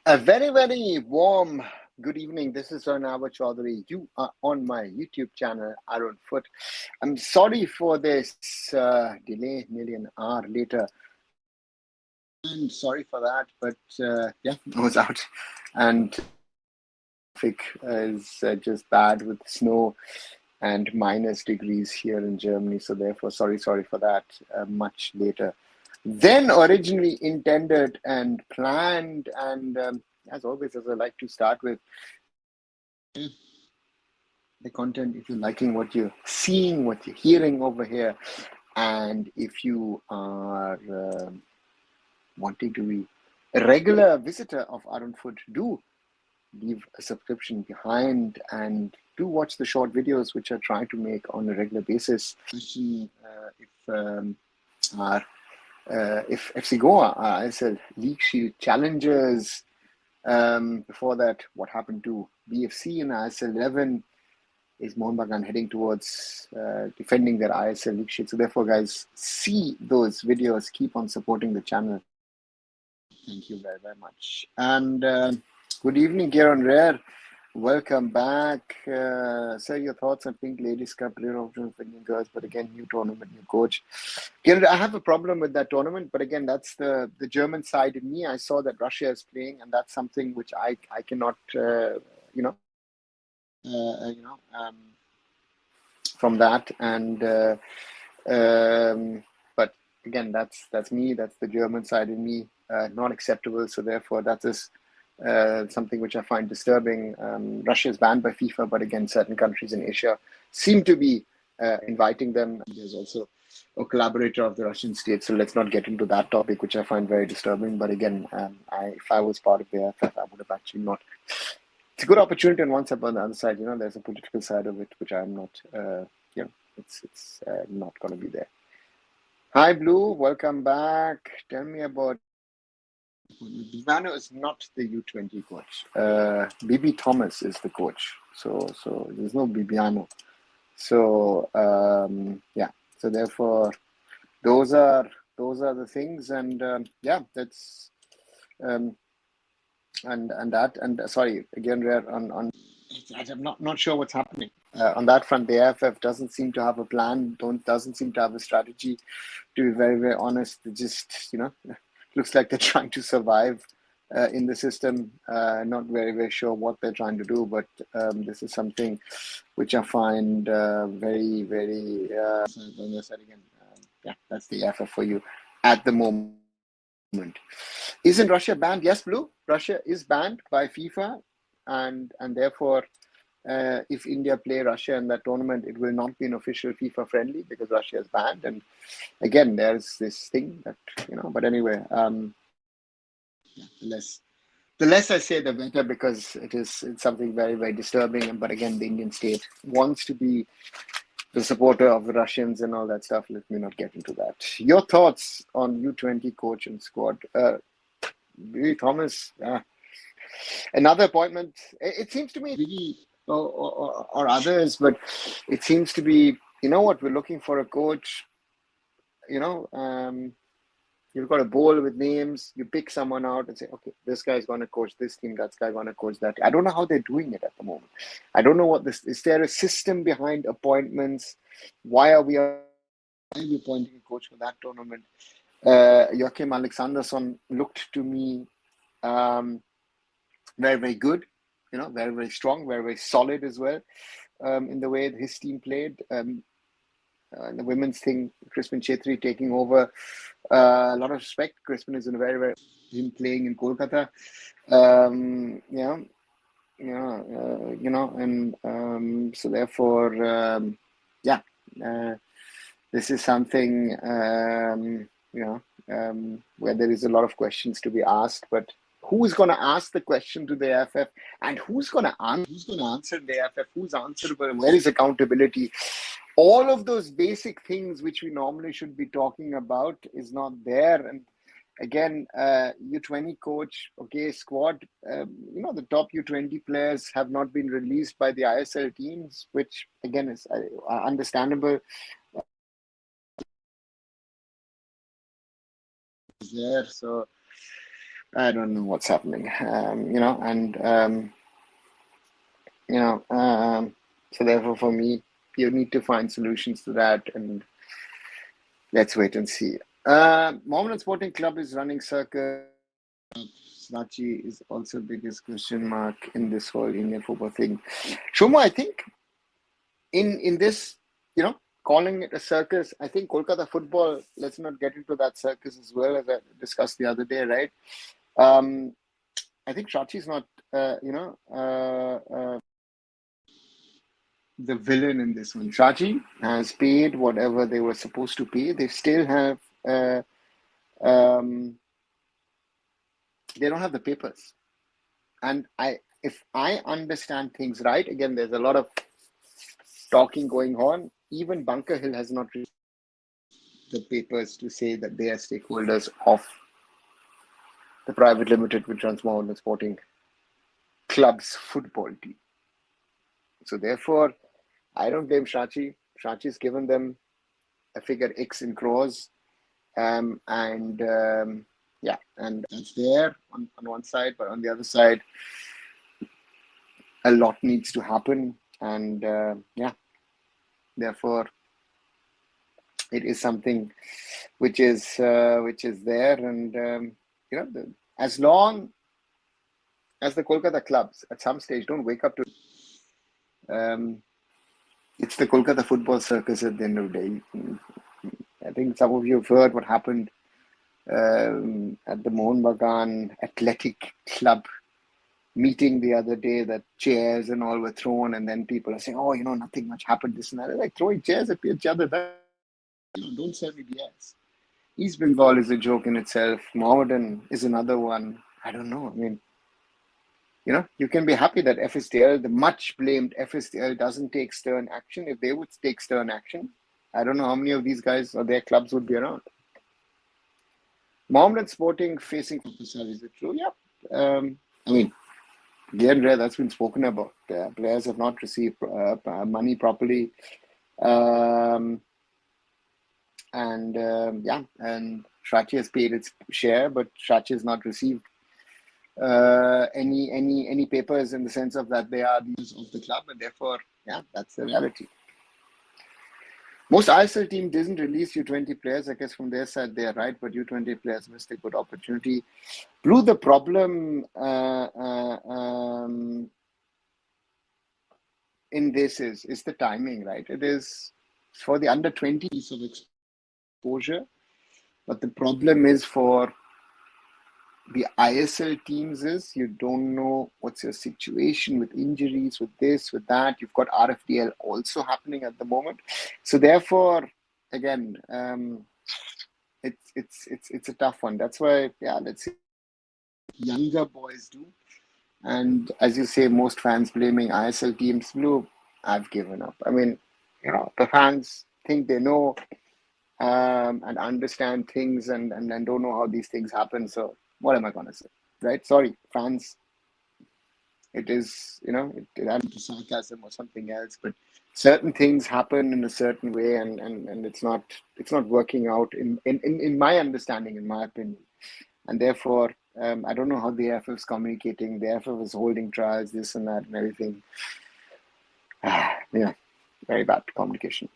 A very, very warm good evening. This is Arnav Chaudhary. You are on my YouTube channel, Arun Foot. I'm sorry for this delay, nearly an hour later. I'm sorry for that, but yeah, I was out, and traffic is just bad with snow and minus degrees here in Germany. So therefore, sorry for that. Much later than originally intended and planned. And as always, as I like to start with the content, if you're liking what you're seeing, what you're hearing over here, and if you are wanting to be a regular visitor of Arun Food, do leave a subscription behind and do watch the short videos which I try to make on a regular basis. If FC Goa are ISL League Shield challengers, before that, what happened to BFC in ISL 11? Is Mohun Bagan heading towards defending their ISL League Shield? So therefore, guys, see those videos. Keep on supporting the channel. Thank you very, very much. And good evening, Kieran Rare. Welcome back. Sir, your thoughts on Pink Ladies Cup, player options for Indian girls, but again, new tournament, new coach. Kieran, I have a problem with that tournament, but again, that's the German side in me. I saw that Russia is playing, and that's something which I cannot, from that. And but again, that's me. That's the German side in me. Not acceptable. So therefore, that is something which I find disturbing. Russia is banned by FIFA, but again, certain countries in Asia seem to be inviting them. There's also a collaborator of the Russian state. So let's not get into that topic, which I find very disturbing. But again, if I was part of the AIFF, I would have actually not. It's a good opportunity on one side, but on the other side, there's a political side of it, which I'm not, it's not going to be there. Hi, Blue. Welcome back. Tell me about. Bivano is not the U20 coach. Bibi Thomas is the coach. So there's no Bibiano. So yeah. So therefore, those are the things, and that's sorry again, on I'm not sure what's happening on that front. The AIFF doesn't seem to have a plan. Doesn't seem to have a strategy. To be very, very honest, it just looks like they're trying to survive in the system. Not very, very sure what they're trying to do, but this is something which I find very, very. Yeah, that's the AIFF for you at the moment. Isn't Russia banned? Yes, Blue. Russia is banned by FIFA, and therefore, if India play Russia in that tournament, it will not be an official FIFA friendly because Russia is banned. And again, there's this thing that But anyway, the less I say, the better, because it's something very, very disturbing. But again, the Indian state wants to be the supporter of the Russians and all that stuff. Let me not get into that. Your thoughts on U20 coach and squad? Billy Thomas, another appointment. It seems to me, really, or others, but it seems to be, what, we're looking for a coach. You've got a bowl with names. You pick someone out and say, okay, this guy's going to coach this team. That guy's going to coach that. I don't know how they're doing it at the moment. I don't know what this is. There a system behind appointments? Why are we appointing a coach for that tournament? Joachim Alexandersson looked to me very, very good. Very, very strong, very, very solid as well in the way his team played. The women's thing, Crispin Chetri taking over. A lot of respect. Crispin is in a very, very him playing in Kolkata. So therefore, this is something where there is a lot of questions to be asked, but who's going to ask the question to the AIFF, and who's going to answer the AIFF? Who's answerable? Where is accountability? All of those basic things which we normally should be talking about is not there. And again, U20 coach, okay, squad, the top U20 players have not been released by the ISL teams, which again is understandable. There, so I don't know what's happening. So therefore, for me, you need to find solutions to that, and let's wait and see. Mohammedan Sporting Club is running circus. Snachi is also biggest question mark in this whole Indian football thing. Shoma, I think in this, calling it a circus, I think Kolkata football, let's not get into that circus as well, as I discussed the other day, right? I think Shachi is not, the villain in this one. Shachi has paid whatever they were supposed to pay. They still have, um, they don't have the papers. And if I understand things right, again, there's a lot of talking going on. Even Bunker Hill has not received the papers to say that they are stakeholders of the private limited which runs Mohammedan Sporting Club's football team. So therefore, I don't blame Shachi. Shachi's given them a figure X in crores. And that's there on one side, but on the other side, a lot needs to happen. And therefore, it is something which is there. And, as long as the Kolkata clubs at some stage don't wake up to it's the Kolkata football circus at the end of the day. I think some of you have heard what happened at the Mohun Bagan Athletic Club meeting the other day, that chairs and all were thrown, and then people are saying, oh, nothing much happened, this and that. They're like throwing chairs at each other. Don't sell me BS. East Bengal is a joke in itself. Mohammedan is another one. I don't know. I mean, you can be happy that FSDL, the much blamed FSDL, doesn't take stern action. If they would take stern action, I don't know how many of these guys or their clubs would be around. Mohammedan Sporting facing Professor, is it true? Yeah. I mean, here and there, that's been spoken about. Players have not received money properly. And Shachi has paid its share, but Shachi has not received any papers in the sense of that they are these of the club, and therefore, that's the reality. Most ISL team didn't release U20 players. I guess from their side they are right, but U20 players missed a good opportunity. Blue, the problem in this is the timing, right? It is for the under 20 piece of exposure, but the problem is for the ISL teams is you don't know what's your situation with injuries, with this, with that. You've got RFDL also happening at the moment, so therefore, again, it's a tough one. That's why, let's see younger boys do. And as you say, most fans blaming ISL teams. Blue, I've given up. I mean, the fans think they know and understand things and don't know how these things happen. So what am I going to say, right? Sorry, fans. It is, it added to sarcasm or something else, but certain things happen in a certain way, and it's not working out in my understanding, in my opinion, and therefore I don't know how the AIFF is communicating. The AIFF is holding trials, this and that, and everything. Very bad communication.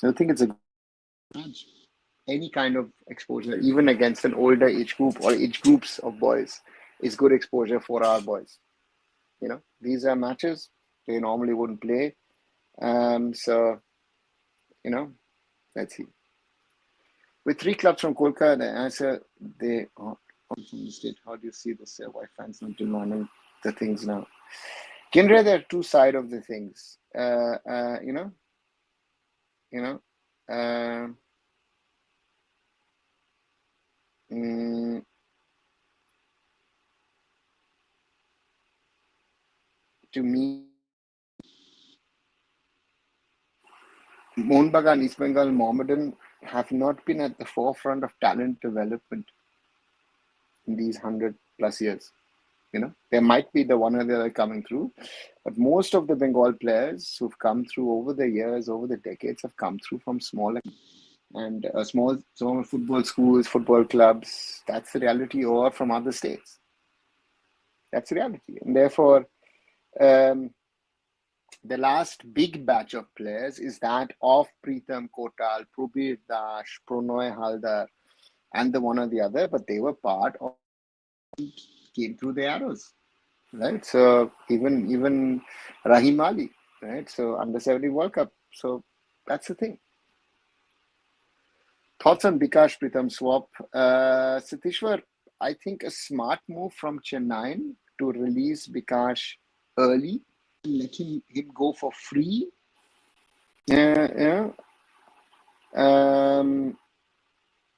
I don't think it's a any kind of exposure, even against an older age group or age groups of boys, is good exposure for our boys. These are matches they normally wouldn't play. So, let's see. With 3 clubs from Kolkata, the answer they from the state. How do you see this? Why fans not demanding the things now? Kindred, there are two sides of the things. To me, Mohun Bagan, East Bengal, Mohammedan have not been at the forefront of talent development in these 100+ years. There might be the one or the other coming through, but most of the Bengal players who've come through over the years, over the decades, have come through from smaller. and small football schools, football clubs. That's the reality, or from other states. That's the reality, and therefore, um, the last big batch of players is that of Pritham Kotal, Prabir Dash, Pronoy Haldar, and the one or the other, but they were part of came through the arrows, right? So even Rahim Ali, right? So under 17 World Cup. So that's the thing. Thoughts on Bikash Pritham swap? Sitishwar, I think a smart move from Chennai to release Bikash early, let him go for free. Yeah, Um,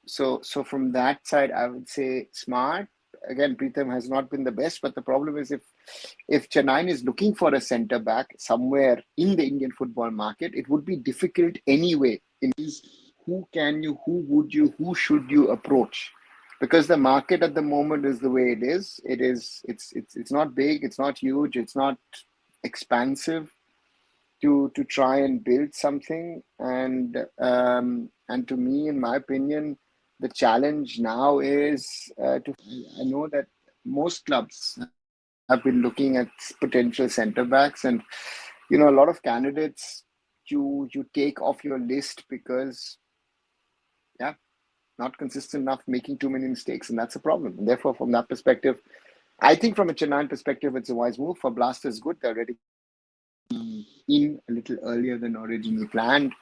so from that side, I would say smart. Again, Pritham has not been the best, but the problem is if Chennai is looking for a centre back somewhere in the Indian football market, it would be difficult anyway. In is who would you, who should you approach? Because the market at the moment is the way it is. It's not big, it's not huge, it's not expansive to try and build something. And to me, in my opinion, the challenge now is to. I know that most clubs have been looking at potential centre backs, and a lot of candidates you take off your list because yeah, not consistent enough, making too many mistakes, and that's a problem. And therefore, from that perspective, I think from a Chennai perspective, it's a wise move. For Blasters, good. They're already in a little earlier than originally planned,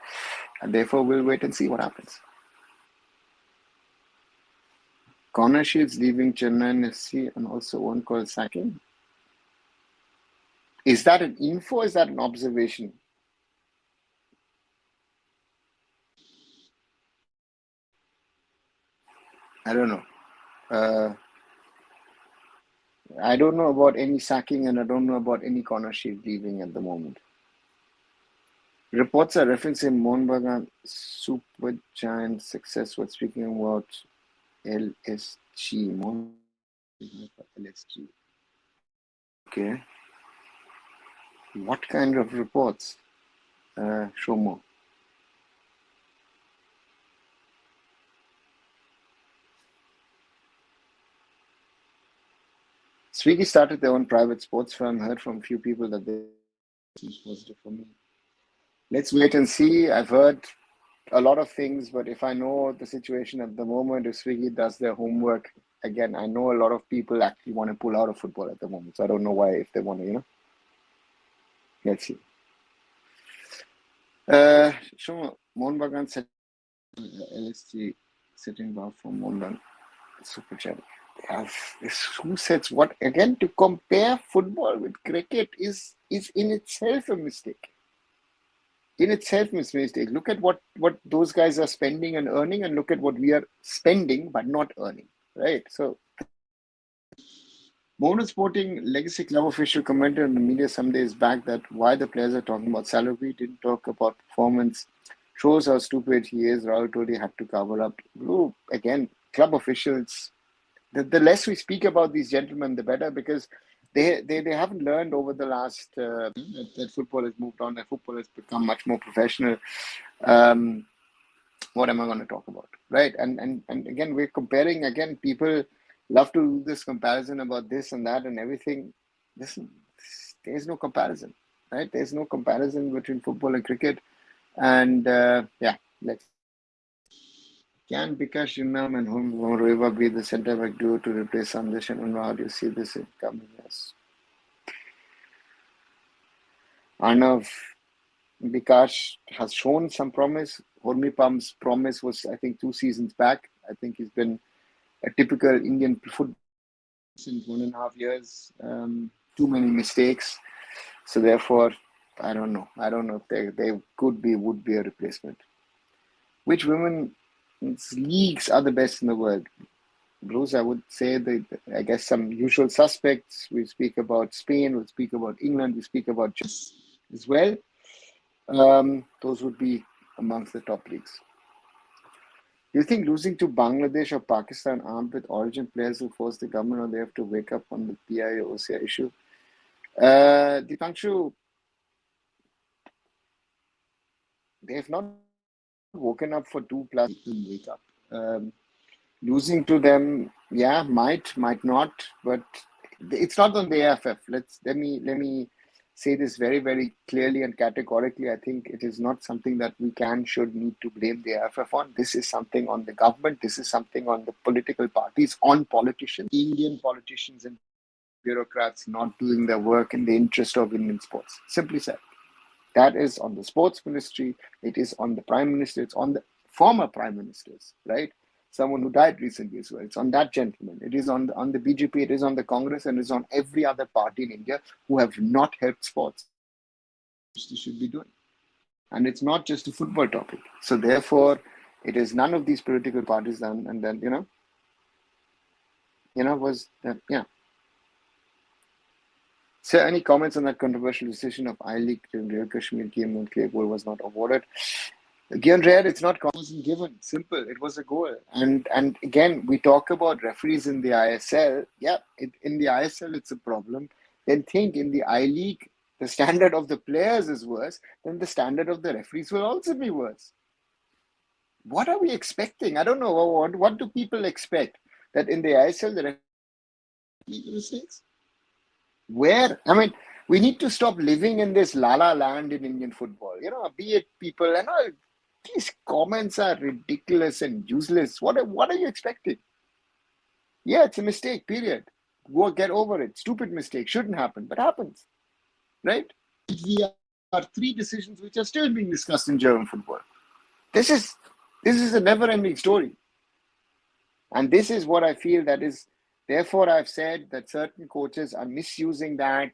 and therefore we'll wait and see what happens. Corner Shields leaving Chennai FC and also one call sacking. Is that an info? Or is that an observation? I don't know. I don't know about any sacking, and I don't know about any Corner Shield leaving at the moment. Reports are referencing Mohun Bagan super giant success. What speaking about LSG? LSG. Okay. What kind of reports? Show more. Swiggy started their own private sports firm. Heard from a few people that they seems positive for me. Let's wait and see. I've heard a lot of things, but if I know the situation at the moment, if Swiggy does their homework, again, I know a lot of people actually want to pull out of football at the moment. So I don't know why, if they want to, let's see. Show Mohun Bagan set LSG sitting bar for Mohun Super Chat. Who sets what again? To compare football with cricket is in itself a mistake. In itself a mistake. Look at what those guys are spending and earning, and look at what we are spending but not earning. Right. So Mohun Sporting Legacy Club official commented in the media some days back that why the players are talking about salary, didn't talk about performance. Shows how stupid he is. Rahul Todi had to cover up. Again, club officials. The less we speak about these gentlemen, the better, because they haven't learned over the last that football has moved on, that football has become much more professional. What am I going to talk about, right? And again, we're comparing. Again, people love to do this comparison about this and that and everything. Listen, there's no comparison, right? There's no comparison between football and cricket. And let's. Can Bikash Jinnam and Reva be the centre back duo to replace Sandesh and Unra? How do you see this in coming years? Arnav, Bikash has shown some promise. Hormi Pam's promise was, I think, 2 seasons back. I think he's been a typical Indian football since 1.5 years. Too many mistakes. So therefore, I don't know. I don't know if they would be a replacement. Which women's leagues are the best in the world? Bruce, I would say that I guess some usual suspects. We speak about Spain, we speak about England, we speak about just as well. Those would be amongst the top leagues. Do you think losing to Bangladesh or Pakistan armed with origin players will force the government, or they have to wake up on the PIA OCI issue? Dipanshu, they have not woken up for 2+ wake up. Losing to them, yeah, might not, but it's not on the AIFF. Let me say this very, very clearly and categorically. I think it is not something that we should need to blame the AIFF on. This is something on the government. This is something on the political parties, on politicians, Indian politicians and bureaucrats not doing their work in the interest of Indian sports. Simply said. That is on the sports ministry. It is on the prime minister. It's on the former prime ministers, right? Someone who died recently as well. It's on that gentleman. It is on the BJP. It is on the Congress, and it is on every other party in India who have not helped sports. They should be doing, and it's not just a football topic. So therefore, it is none of these political parties. And then was that yeah. So, any comments on that controversial decision of I-League to Real Kashmir game when clear goal was not awarded? Again, Rare, it's not wasn't given. Simple. It was a goal. And again, we talk about referees in the ISL. Yeah, in the ISL, it's a problem. Then think in the I-League, the standard of the players is worse, then the standard of the referees will also be worse. What are we expecting? I don't know. What do people expect? That in the ISL, the referees make mistakes? Where? I mean, we need to stop living in this la-la land in Indian football. Be it people and all. These comments are ridiculous and useless. What are you expecting? Yeah, it's a mistake, period. Go get over it. Stupid mistake. Shouldn't happen, but happens. Right? We are 3 decisions which are still being discussed in German football. This is a never-ending story. And this is what I feel that is. Therefore, I've said that certain coaches are misusing that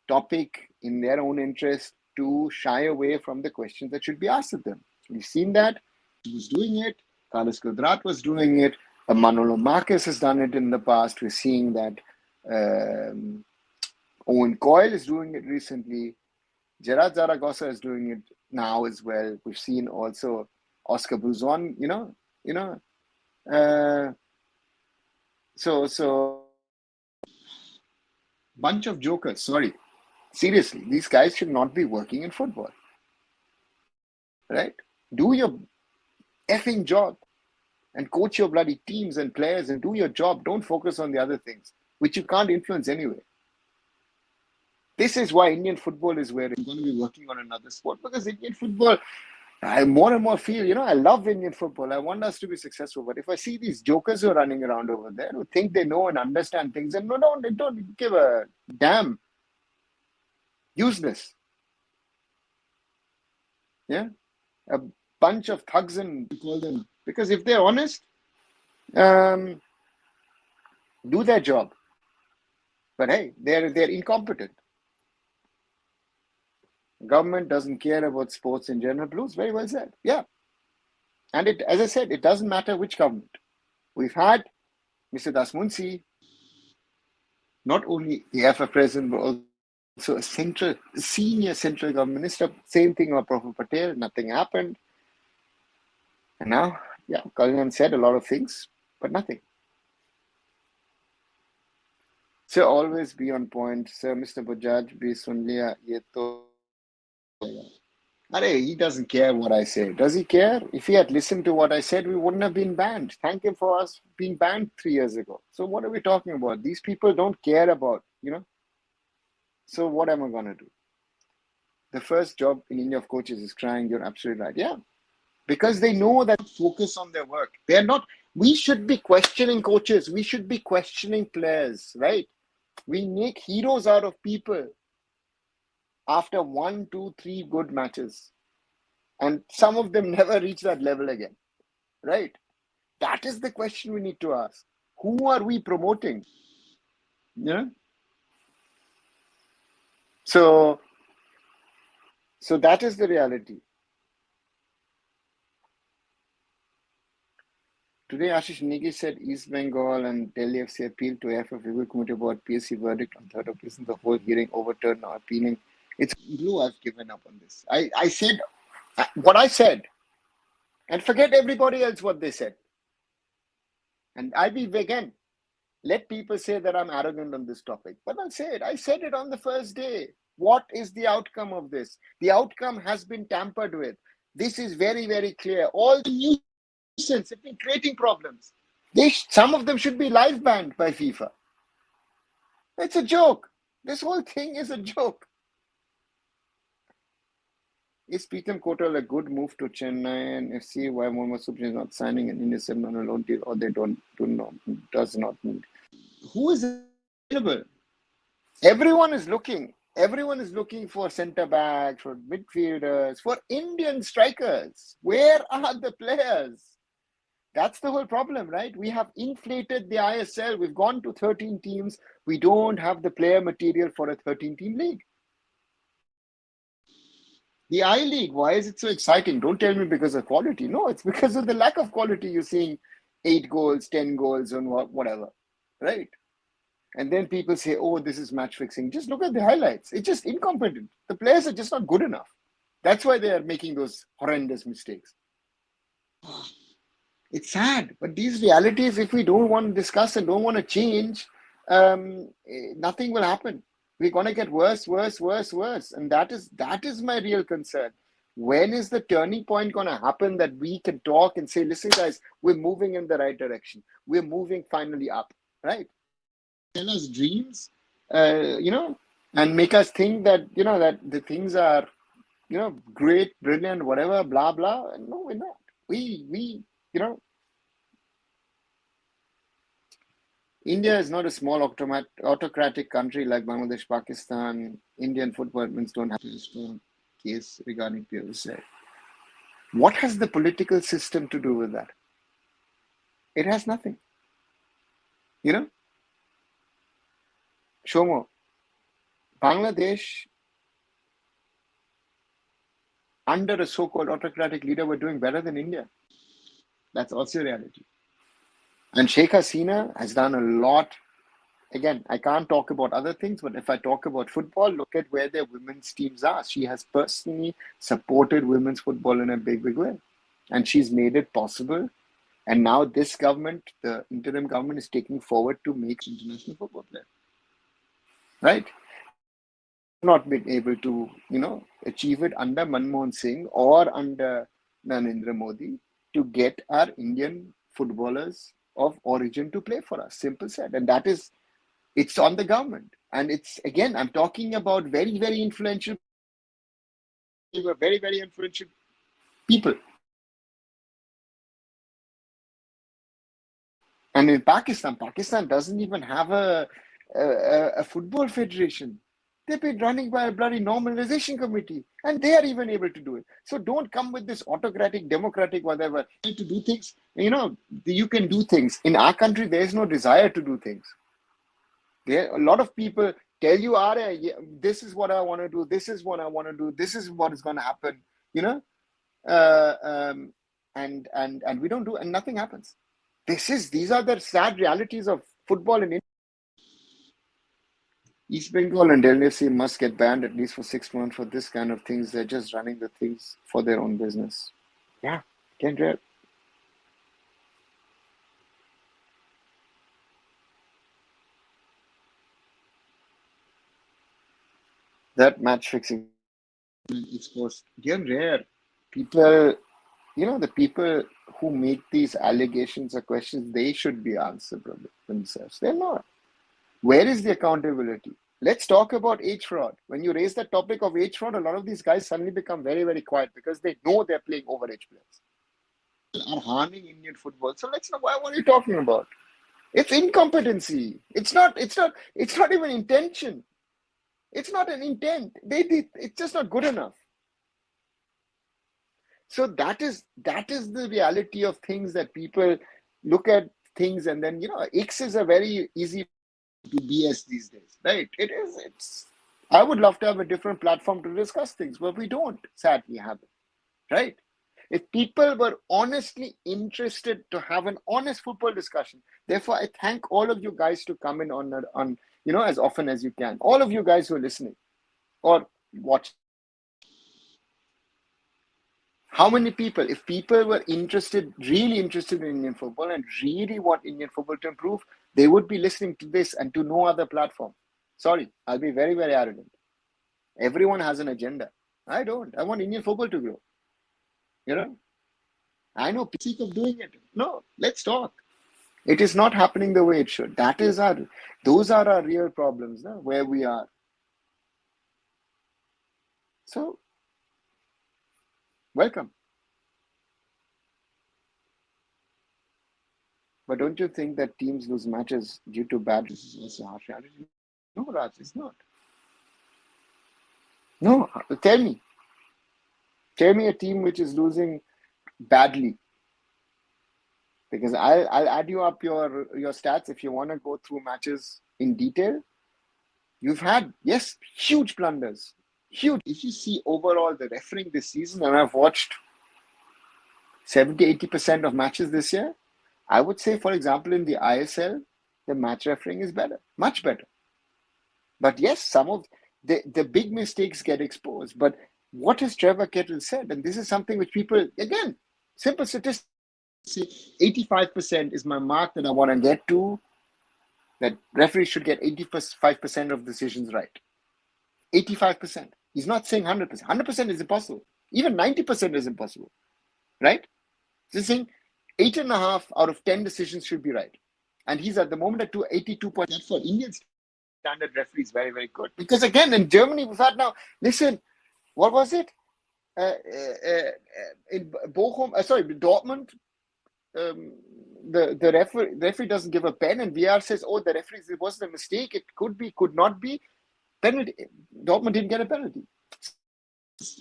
topic in their own interest to shy away from the questions that should be asked of them. We've seen that. He was doing it. Carlos Cuadrat was doing it. Manolo Marquez has done it in the past. We're seeing that Owen Coyle is doing it recently. Gerard Zaragoza is doing it now as well. We've seen also Oscar Bruzon, So bunch of jokers. Sorry. Seriously, these guys should not be working in football. Right? Do your effing job and coach your bloody teams and players and do your job. Don't focus on the other things, which you can't influence anyway. This is why Indian football is where it's going to be working on another sport, because Indian football, I more and more feel, I love Indian football. I want us to be successful. But if I see these jokers who are running around over there who think they know and understand things and they don't give a damn, useless. Yeah. A bunch of thugs and call them, because if they're honest, do their job. But hey, they're incompetent. Government doesn't care about sports in general. Blues, very well said. Yeah. And it, as I said, it doesn't matter which government. We've had Mr. Das Munsi, not only the AIFF president, but also a senior central government minister. Same thing about Prabhu Patel. Nothing happened. And now, yeah, Kalyan said a lot of things, but nothing. So always be on point. Sir, Mr. Bajaj, be sun liya, ye to. He doesn't care what I say. Does he care? If he had listened to what I said, we wouldn't have been banned. Thank him for us being banned 3 years ago. So what are we talking about? These people don't care about, So what am I going to do? The first job in India of coaches is crying. You're absolutely right. Yeah. Because they know that focus on their work. They're not. We should be questioning coaches. We should be questioning players, right? We make heroes out of people after 1, 2, 3 good matches. And some of them never reach that level again, right? That is the question we need to ask. Who are we promoting? Yeah. So that is the reality. Today, Ashish Negi said East Bengal and Delhi FC appealed to AIFF Review Committee about PSC verdict on 3rd of December, the whole hearing overturned or appealing. It's blue. I've given up on this. I said what I said, and forget everybody else what they said. And I'll be again. Let people say that I'm arrogant on this topic, but I'll say it. I said it on the first day. What is the outcome of this? The outcome has been tampered with. This is very, very clear. All the nuisance have been creating problems. Some of them should be live banned by FIFA. It's a joke. This whole thing is a joke. Is Pritham Kotal a good move to Chennai and FC? Why Mohammad Subhash is not signing an Indian 7 on a loan deal, or they does not need? Who is available? Everyone is looking. Everyone is looking for centre backs, for midfielders, for Indian strikers. Where are the players? That's the whole problem, right? We have inflated the ISL. We've gone to 13 teams. We don't have the player material for a 13-team league. The I League, why is it so exciting? Don't tell me because of quality. No, it's because of the lack of quality. You're seeing 8 goals, 10 goals, and whatever, right? And then people say, oh, this is match fixing. Just look at the highlights. It's just incompetent. The players are just not good enough. That's why they are making those horrendous mistakes. It's sad, but these realities, if we don't want to discuss and don't want to change, nothing will happen. We're going to get worse. And that is my real concern. When is the turning point going to happen that we can talk and say, listen, guys, we're moving in the right direction. We're moving finally up, right? Tell us dreams, and make us think that, that the things are, great, brilliant, whatever, blah, blah. No, we're not. India is not a small autocratic country like Bangladesh, Pakistan. Indian football don't have a strong case regarding POSA. What has the political system to do with that? It has nothing. Shomo, Bangladesh, under a so-called autocratic leader, were doing better than India. That's also reality. And Sheikh Hasina has done a lot. Again, I can't talk about other things, but if I talk about football, look at where their women's teams are. She has personally supported women's football in a big, big way. And she's made it possible. And now this government, the interim government, is taking forward to make international football players. Right? Not been able to, achieve it under Manmohan Singh or under Narendra Modi to get our Indian footballers of origin to play for us. Simple said. And it's on the government. And it's, again, I'm talking about very, very influential people. And in Pakistan doesn't even have a football federation. They've been running by a bloody normalization committee, and they are even able to do it. So don't come with this autocratic, democratic, whatever. To do things, you can do things. In our country, there is no desire to do things. A lot of people tell you, this is what I want to do, this is what I want to do, this is what is going to happen, and we don't do, and nothing happens. These are the sad realities of football in India. East Bengal and Delhi FC must get banned at least for 6 months for this kind of things. They're just running the things for their own business. Yeah, can't do it. That match fixing exposed. Again, rare. People, the people who make these allegations or questions, they should be answerable themselves. They're not. Where is the accountability? Let's talk about age fraud. When you raise the topic of age fraud, a lot of these guys suddenly become very, very quiet because they know they're playing overage players. Are harming Indian football. So let's know, what are you talking about? It's incompetency. It's not even intention. It's not an intent. It's just not good enough. So that is the reality of things, that people look at things and then, X is a very easy to BS these days, right? I would love to have a different platform to discuss things, but we don't sadly have it, right? If people were honestly interested to have an honest football discussion, therefore I thank all of you guys to come in on as often as you can. All of you guys who are listening or watching. How many people, if people were really interested in Indian football and really want Indian football to improve, they would be listening to this and to no other platform. Sorry, I'll be very, very arrogant. Everyone has an agenda. I don't. I want Indian football to grow. You know, I know people seek of doing it. No, let's talk. It is not happening the way it should. Those are our real problems, no? Where we are. So, welcome. But don't you think that teams lose matches due to bad? This is also harsh reality. No, Raj, it's not. No, tell me. Tell me a team which is losing badly. Because I'll add you up your stats if you want to go through matches in detail. You've had, yes, huge blunders. Huge. If you see overall the refereeing this season, and I've watched 70-80% of matches this year, I would say, for example, in the ISL, the match refereeing is better, much better. But yes, some of the big mistakes get exposed. But what has Trevor Kettle said? And this is something which people, again, simple statistics, say 85% is my mark that I want to get to, that referees should get 85% of decisions right. 85%. He's not saying 100%. 100% is impossible. Even 90% is impossible, right? He's saying 8.5 out of 10 decisions should be right. And he's at the moment at 82 points. That's for Indian standard referees very, very good. Because again, in Germany, we've had now, listen, what was it? In Bochum, Dortmund, the referee doesn't give a pen, and VR says, "Oh, the referee, it wasn't a mistake. It could be, could not be." Penalty. Dortmund didn't get a penalty.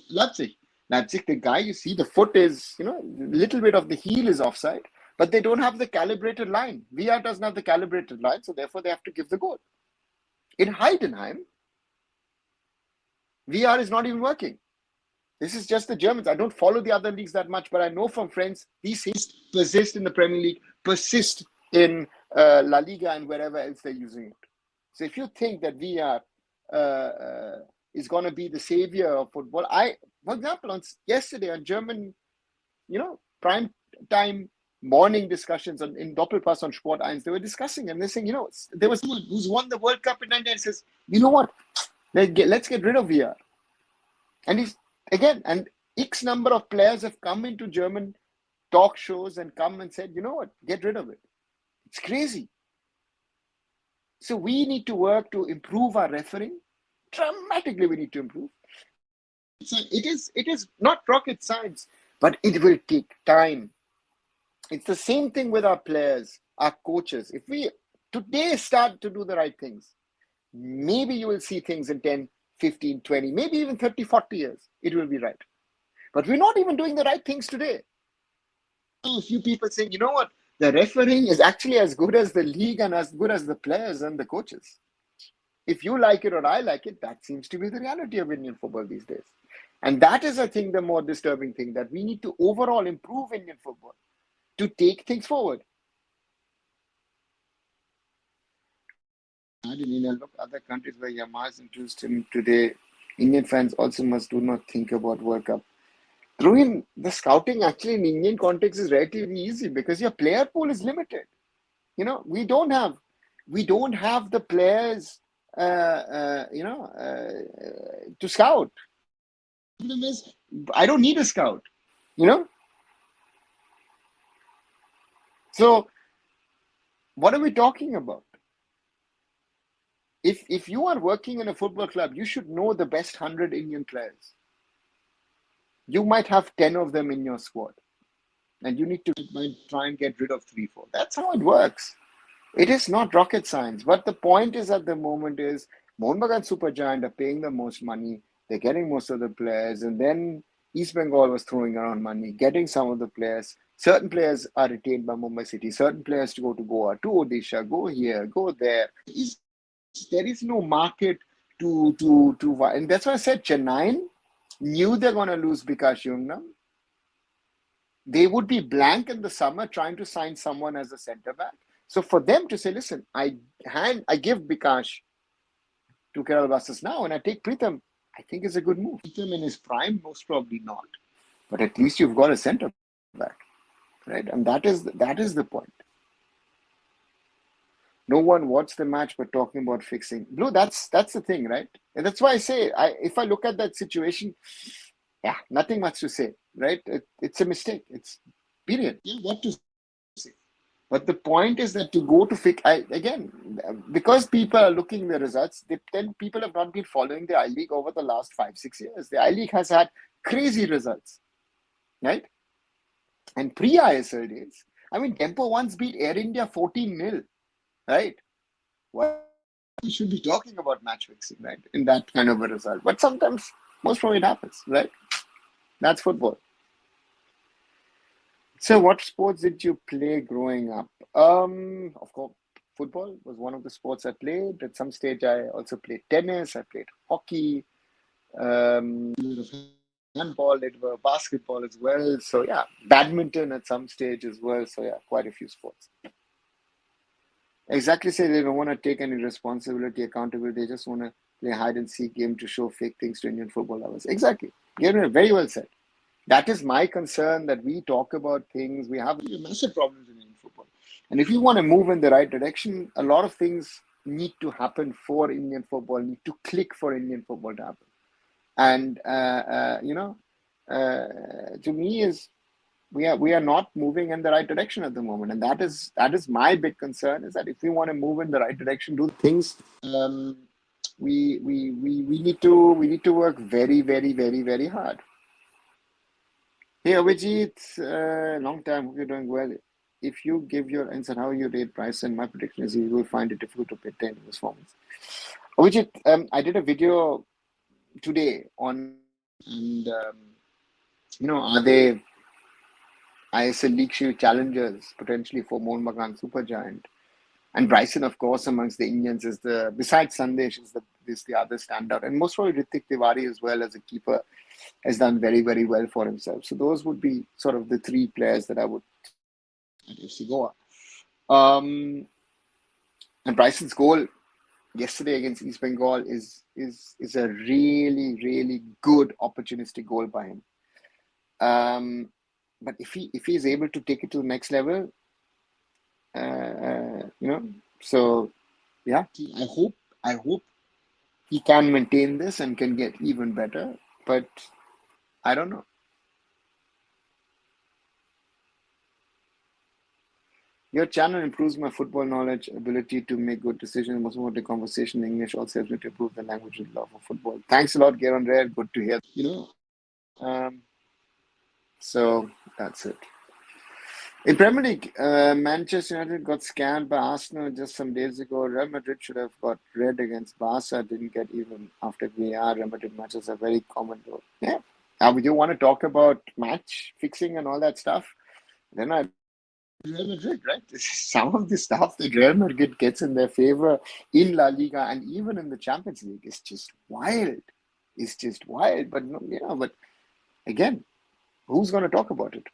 Leipzig, the guy, you see, the foot is, a little bit of the heel is offside, but they don't have the calibrated line. VR doesn't have the calibrated line, so therefore they have to give the goal. In Heidenheim, VR is not even working. This is just the Germans. I don't follow the other leagues that much, but I know from friends, these things persist in the Premier League, persist in La Liga and wherever else they're using it. So if you think that VR is going to be the savior of football, for example, yesterday on German, prime time morning discussions in Doppelpass on Sport 1, they were discussing and they're saying, there was someone who's won the World Cup in 1999 and says, you know what, let's get rid of VR. And he's, again, and X number of players have come into German talk shows and come and said, you know what, get rid of it. It's crazy. So we need to work to improve our refereeing. Dramatically, we need to improve. So it is not rocket science, but it will take time. It's the same thing with our players, our coaches. If we today start to do the right things, maybe you will see things in 10, 15, 20, maybe even 30, 40 years. It will be right. But we're not even doing the right things today. A few people saying, you know what, the refereeing is actually as good as the league and as good as the players and the coaches. If you like it or I like it, that seems to be the reality of Indian football these days. And that is, I think, the more disturbing thing, that we need to overall improve Indian football to take things forward. In India, look, other countries where Yamaha is introduced in today, Indian fans also do not think about World Cup. Through in the scouting, actually, in Indian context is relatively easy because your player pool is limited. We don't have the players, to scout. The problem is, I don't need a scout. So, what are we talking about? If you are working in a football club, you should know the best 100 Indian players. You might have 10 of them in your squad, and you need to try and get rid of 3-4. That's how it works. It is not rocket science. But the point is, at the moment, is Mohun Bagan Supergiant are paying the most money. They're getting most of the players, and then East Bengal was throwing around money, getting some of the players. Certain players are retained by Mumbai City. Certain players to go to Goa, to Odisha, go here, go there. There is no market to and that's why I said Chennai knew they're going to lose Bikash Yungnam. They would be blank in the summer trying to sign someone as a centre back. So for them to say, listen, I give Bikash to Kerala Blasters now and I take Pritham, I think is a good move. Pritham in his prime, most probably not. But at least you've got a centre back, right? And that is the point. No one watched the match but talking about fixing. Blue, that's the thing, right? And that's why I say, if I look at that situation, yeah, nothing much to say. right? It's a mistake. It's period. Yeah, what to say? But the point is that to go to fix, again, because people are looking at the results, then people have not been following the I League over the last 5, 6 years. The I League has had crazy results, right? And pre-ISL days, I mean, Tempo once beat Air India 14-0, right? What we should be talking about match fixing, right? In that kind of a result. But sometimes, most probably it happens, right? That's football. So, what sports did you play growing up? Of course, football was one of the sports I played. At some stage, I also played tennis. I played hockey, a little bit of handball, a little bit basketball as well. So, yeah, badminton at some stage as well. So, yeah, quite a few sports. Exactly, say they don't want to take any responsibility, accountability. They just want to play hide and seek game to show fake things to Indian football lovers. Exactly. Very well said. That is my concern, that we talk about things. We have massive problems in Indian football. And if you want to move in the right direction, a lot of things need to happen for Indian football, need to click for Indian football to happen. And, to me, is we are not moving in the right direction at the moment. And that is my big concern, is that if we want to move in the right direction, do things, we need to work very, very, very, very hard. Hey, Abhijit, long time. Hope you're doing well. If you give your answer how you rate Bryson, my prediction is you will find it difficult to maintain his performance. Abhijit, I did a video today on, and are they ISL League Shield challengers potentially for Mohun Bagan Supergiant? And Bryson, of course, amongst the Indians is besides Sandesh is the other standout, and most probably Ritik Tiwari as well as a keeper has done very, very well for himself. So those would be sort of the three players that I would at FC Goa. And Bryson's goal yesterday against East Bengal is a really, really good opportunistic goal by him. But if he's able to take it to the next level, so yeah, I hope he can maintain this and can get even better. But I don't know. Your channel improves my football knowledge, ability to make good decisions, most of the conversation in English also helps me to improve the language and love of football. Thanks a lot, Garen Rare. Good to hear. So that's it. In Premier League, Manchester United got scammed by Arsenal just some days ago. Real Madrid should have got red against Barca, didn't get even after VAR. Real Madrid matches are very common though. Yeah. Now, would you want to talk about match fixing and all that stuff? Then Real Madrid, right? Some of the stuff that Real Madrid gets in their favor in La Liga and even in the Champions League is just wild. It's just wild. But but again, who's going to talk about it?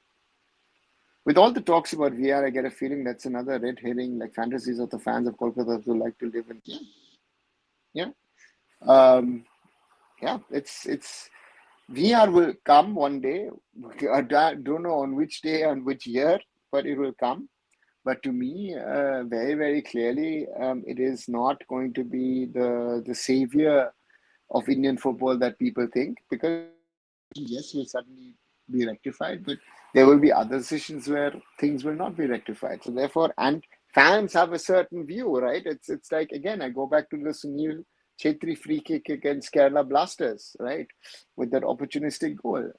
With all the talks about VR, I get a feeling that's another red herring, like fantasies of the fans of Kolkata who like to live in. Yeah. It's VR will come one day. I don't know on which day, on which year, but it will come. But to me, very, very clearly, it is not going to be the savior of Indian football that people think, because yes, will suddenly be rectified, but there will be other decisions where things will not be rectified. So therefore, and fans have a certain view, right? It's like, again, I go back to the Sunil Chetri free kick against Kerala Blasters, right? With that opportunistic goal.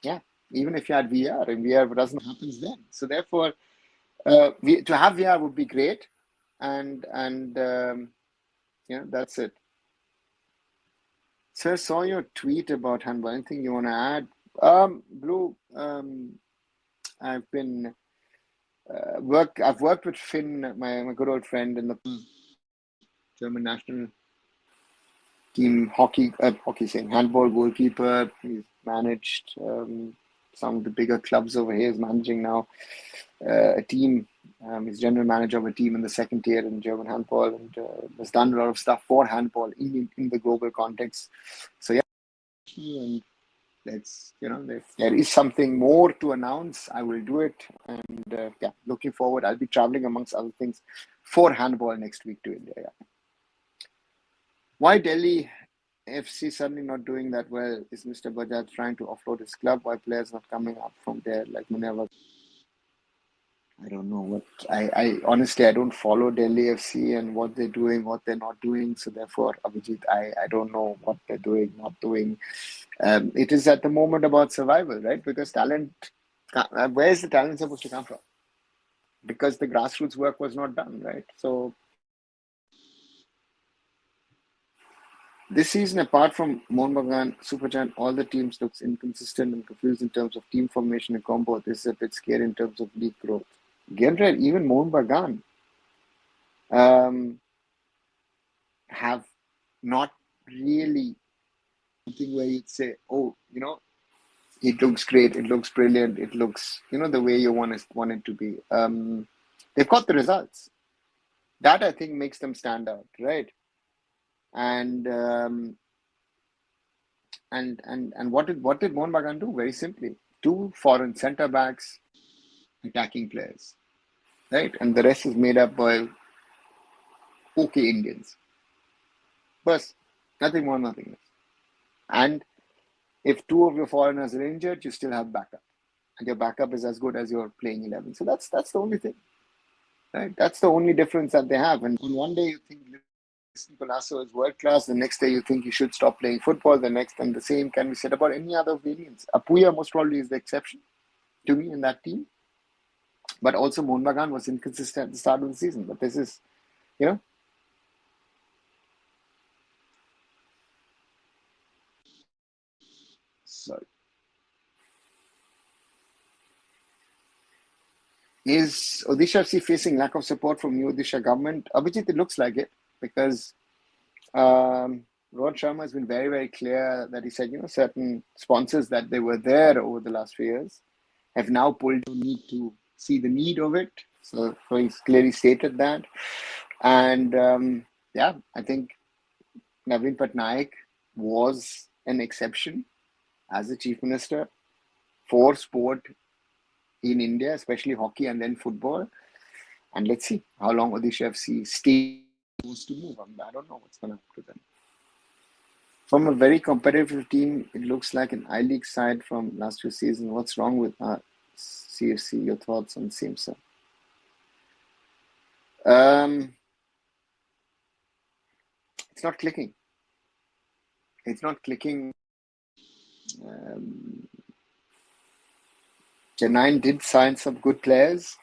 Yeah, even if you had VR, and VR doesn't happen then. So therefore, to have VR would be great, and that's it. Sir, saw your tweet about handball. Anything you want to add? Blue. I've been I've worked with Finn, my good old friend, in the German national team handball goalkeeper. He's managed some of the bigger clubs over here. He's managing now a team. He's general manager of a team in the second tier in German handball, and has done a lot of stuff for handball in the global context. So yeah, and if there is something more to announce, I will do it. And looking forward. I'll be traveling amongst other things for handball next week to India. Yeah. Why Delhi FC suddenly not doing that well? Is Mr. Bajaj trying to offload his club? Why players not coming up from there like Munawar? I don't know what I honestly I don't follow Delhi FC and what they're doing, what they're not doing. So therefore, Abhijit, I don't know what they're doing, not doing. It is at the moment about survival, right? Because talent, where is the talent supposed to come from? Because the grassroots work was not done, right? So this season, apart from Mohun Bagan, Supergiant, all the teams looks inconsistent and confused in terms of team formation and combo. This is a bit scary in terms of league growth. Gabriel, even Mohun Bagan have not really something where you'd say, oh, it looks great, it looks brilliant, it looks, the way you want it to be. They've got the results. That I think makes them stand out, right? And what did Mohun Bagan do? Very simply, two foreign centre backs, attacking players, right? And the rest is made up by okay Indians. But nothing more, nothing less. And if two of your foreigners are injured, you still have backup, and your backup is as good as your playing 11. So that's the only thing, right? That's the only difference that they have. And on one day you think Palacio is world class, the next day you think you should stop playing football. The next, and the same can be said about any other variants. Apuya most probably is the exception to me in that team. But also Mohun Bagan was inconsistent at the start of the season. But this is, you know, sorry. Is Odisha FC facing lack of support from new Odisha government? Abhijit, it looks like it because Rohit Sharma has been very, very clear that he said, certain sponsors that they were there over the last few years have now pulled to need to see the need of it. So he's clearly stated that. And yeah, I think Naveen Patnaik was an exception as a chief minister for sport in India, especially hockey and then football. And let's see how long Odisha FC stays to move. I don't know what's going to happen to them. From a very competitive team, it looks like an I-League side from last few seasons. What's wrong with CFC? Your thoughts on the same, sir? It's not clicking. It's not clicking. Chennai did sign some good players.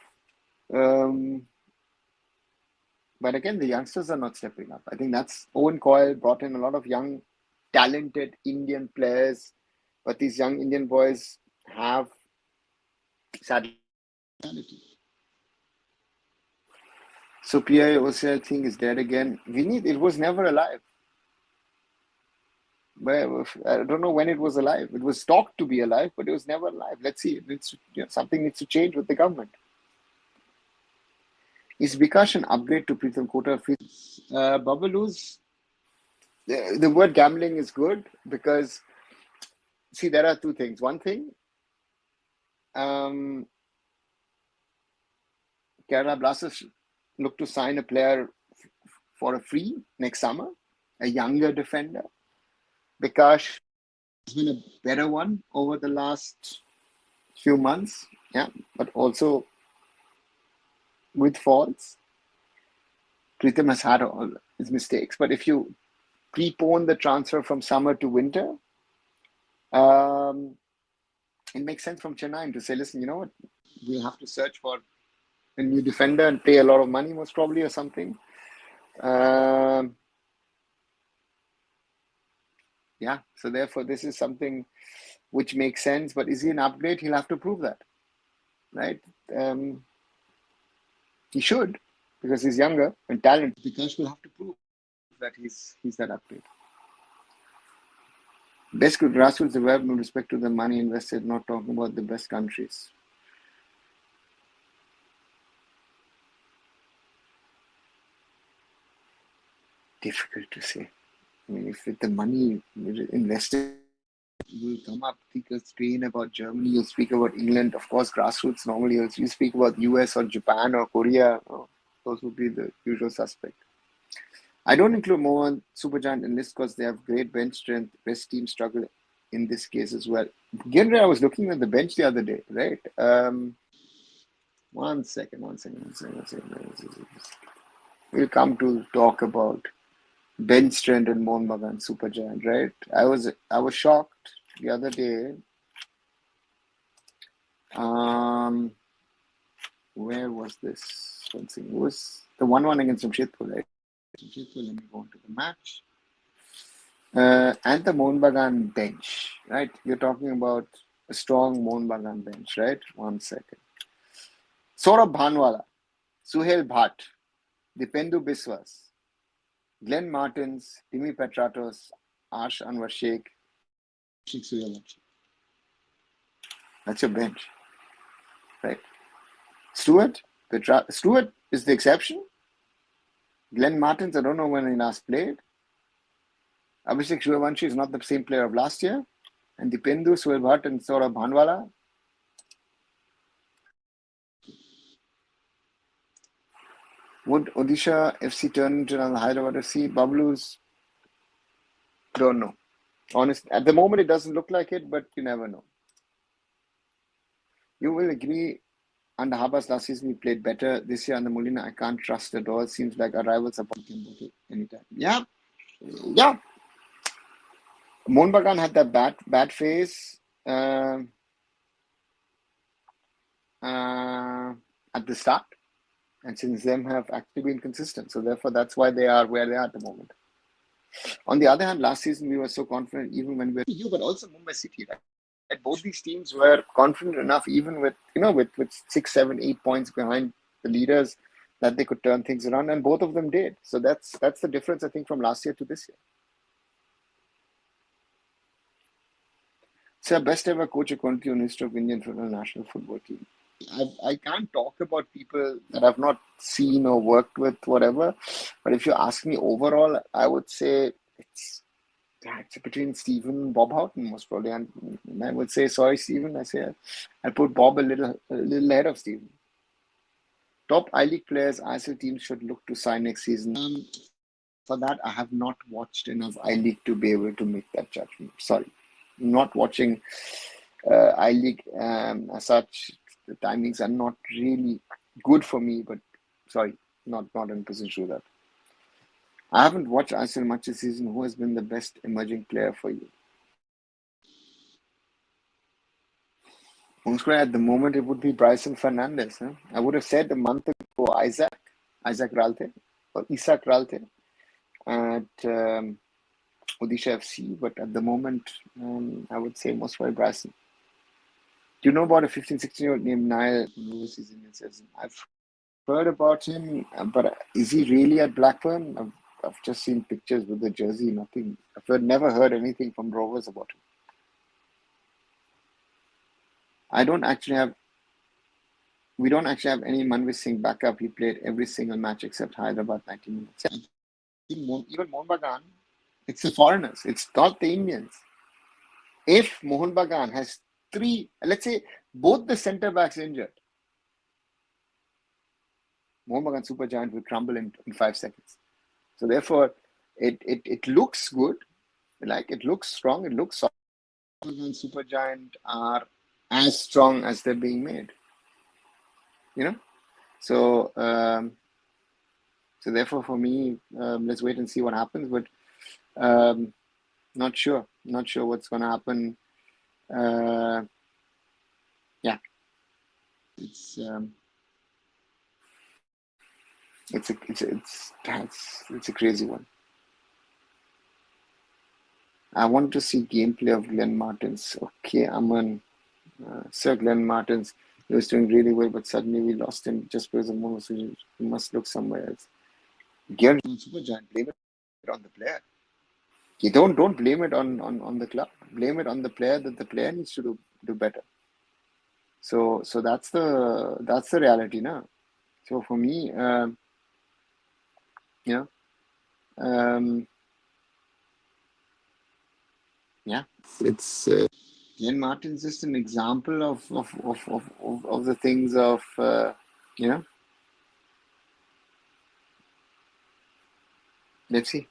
But again, the youngsters are not stepping up. I think that's Owen Coyle brought in a lot of young, talented Indian players. But these young Indian boys have sadly. So PI OCI thing is dead again. It was never alive. I don't know when it was alive. It was talked to be alive, but it was never alive. Let's see. Something needs to change with the government. Is Bikash an upgrade to Pritham Kota? Babalu's, the word gambling is good because, see, there are two things. One thing, Kerala Blasters look to sign a player for a free next summer, a younger defender. Bikash has been a better one over the last few months, yeah, but also with faults. Pritham has had all his mistakes, but if you prepone the transfer from summer to winter, it makes sense from Chennai to say, listen, you know what, we'll have to search for a new defender and pay a lot of money, most probably, or something. Yeah, so therefore, this is something which makes sense. But is he an upgrade? He'll have to prove that, right? He should, because he's younger and talented. Because will have to prove that he's that upgrade. Best grassroots developed with respect to the money invested, not talking about the best countries. Difficult to say. I mean, if with the money invested will come up, speak Spain, about Germany, you'll speak about England, of course, grassroots normally, you speak about US or Japan or Korea, those would be the usual suspect. I don't include Mohan Supergiant in list because they have great bench strength. Best teams struggle in this case as well. Genre, I was looking at the bench the other day, right? One second. We'll come to talk about bench strength and Mohan Bagan Supergiant, right? I was shocked the other day. Where was this? One thing. It was the 1-1 against Jamshedpur, right? Jamshedpur, let me go into the match. And the Mohan Bagan bench, right? You're talking about a strong Mohan Bagan bench, right? 1 second. Saurabh Bhanwala, Suhail Bhatt, Dipendu Biswas, Glenn Martins, Timi Petratos, Arsh Anwar Sheikh, Sheikh Suryavanshi. That's your bench, right? Stewart is the exception. Glenn Martins, I don't know when he last played. Abhishek Suryavanshi is not the same player of last year. And Dipendu, Suhail Bhatt, and Saurabh Bhanwala. Would Odisha FC turn into another Hyderabad FC? Bablu's, don't know. Honestly, at the moment, it doesn't look like it, but you never know. You will agree, under Habas last season, we played better. This year under Molina, I can't trust at all. Seems like our rivals are punching anytime. Yeah. Mohan Bagan had that bad phase at the start. And since then have actually been consistent. So therefore, that's why they are where they are at the moment. On the other hand, last season we were so confident, even when we were you, but also Mumbai City, right? And both these teams were confident enough, even with with 6, 7, 8 points behind the leaders, that they could turn things around, and both of them did. So that's the difference, I think, from last year to this year. It's our best ever coach according to history of Indian national football team. I can't talk about people that I've not seen or worked with, whatever. But if you ask me overall, I would say it's between Stephen and Bob Houghton, most probably. And I would say, sorry, Stephen. I put Bob a little ahead of Stephen. Top I-League players ISL teams should look to sign next season. For that, I have not watched enough I-League to be able to make that judgment. Sorry. Not watching I-League as such. The timings are not really good for me, but sorry, not in a position to do that. I haven't watched ISL much this season. Who has been the best emerging player for you? At the moment, it would be Bryson Fernandez. Huh? I would have said a month ago Isaac Ralte or Isak Ralte at Odisha FC, but at the moment, I would say most probably Bryson. Do you know about a 15, 16-year-old named Niall from overseas Indian citizen? I've heard about him, but is he really at Blackburn? I've just seen pictures with the jersey, nothing. I've never heard anything from Rovers about him. We don't actually have any Manvir Singh backup. He played every single match except Hyderabad 90 minutes. I think even Mohan Bagan, it's the foreigners. It's not the Indians. If Mohan Bagan has 3, let's say both the centre backs injured, Mohan Bagan Supergiant will crumble in 5 seconds. So therefore, it looks good, like it looks strong, it looks solid. Mohan Bagan Supergiant are as strong as they're being made. So therefore, for me, let's wait and see what happens. But not sure what's going to happen. It's a crazy one. I want to see gameplay of Glenn Martins. Okay, Aman. Sir Glenn Martins, he was doing really well, but suddenly we lost him just because of mono. So he must look somewhere else. Gear Supergiant, blame it on the player. You don't blame it on the club. Blame it on the player, that the player needs to do better. So that's the reality now. So for me, it's Glenn Martin's just an example of the things of Let's see.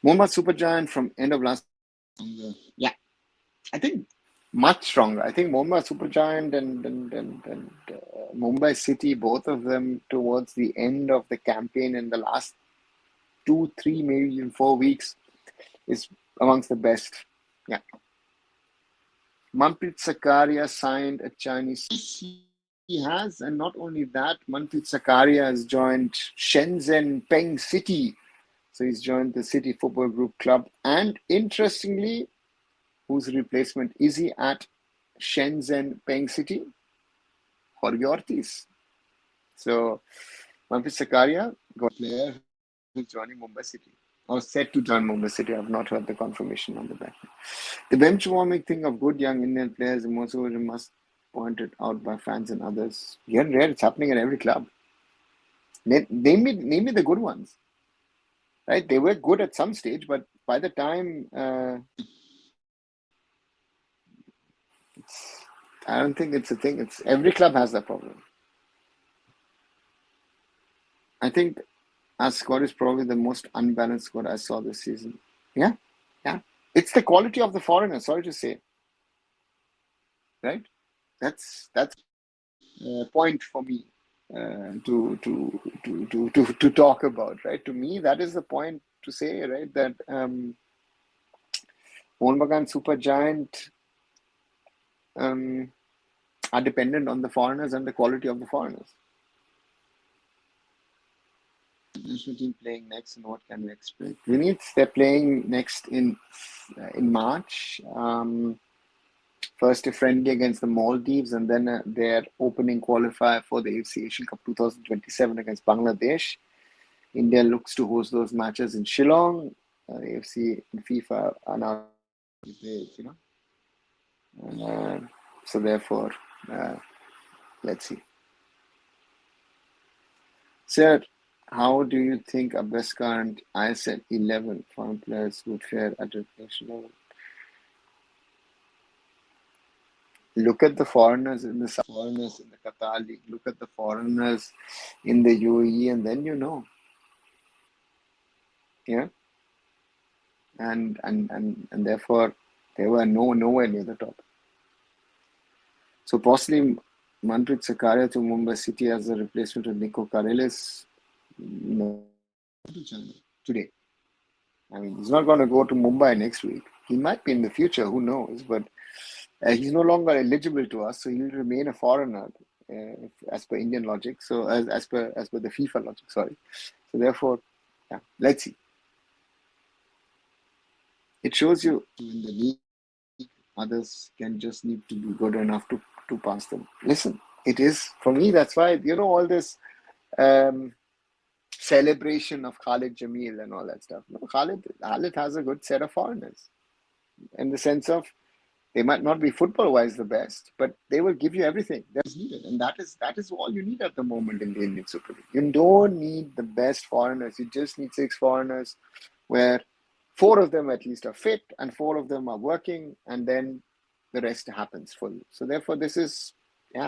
Mumbai Supergiant from end of last. Yeah, I think much stronger. I think Mumbai Supergiant and Mumbai City, both of them towards the end of the campaign in the last 2, 3, maybe even 4 weeks, is amongst the best. Yeah. Manpreet Sakaria signed a Chinese. He has, and not only that, Manpreet Sakaria has joined Shenzhen Peng City. So he's joined the City Football Group club. And interestingly, whose replacement is he at Shenzhen Peng City? Jorge Ortiz. So Manpreet Sakaria got a player who's joining Mumbai City. Or set to join Mumbai City. I've not heard the confirmation on the back. The bench warming thing of good young Indian players also must pointed out by fans and others. Here and rare, it's happening in every club. Name me the good ones. Right? They were good at some stage, but by the time I don't think it's a thing. It's every club has that problem. I think our squad is probably the most unbalanced squad I saw this season. Yeah, yeah. It's the quality of the foreigners. Sorry to say, right? That's a point for me to talk about, right? To me, that is the point to say, right? That Mohun Bagan Supergiant are dependent on the foreigners and the quality of the foreigners. National team playing next, and what can we expect? They're playing next in March. First a friendly against the Maldives, and then their opening qualifier for the AFC Asian Cup 2027 against Bangladesh. India looks to host those matches in Shillong. AFC and FIFA are now, so therefore, let's see. Sir, how do you think a best current ISL 11 foreign players would fare at a national level? Look at the foreigners in the Qatar League. Look at the foreigners in the UAE, and then you know. Yeah, and therefore they were nowhere near the top. So possibly Manpreet Sakaria to Mumbai City as a replacement of Nico Karelis. No, today. I mean, he's not going to go to Mumbai next week. He might be in the future, who knows? But he's no longer eligible to us, so he'll remain a foreigner as per Indian logic. So as per the FIFA logic, sorry. So therefore, yeah, let's see. It shows you in the league, others can just need to be good enough to pass them. Listen, it is for me. That's why all this celebration of Khalid Jamil and all that stuff. No, Khalid has a good set of foreigners in the sense of they might not be football-wise the best, but they will give you everything that's needed, and that is all you need at the moment in the Indian Super League. You don't need the best foreigners. You just need 6 foreigners, where 4 of them at least are fit and 4 of them are working, and then the rest happens fully. So therefore, this is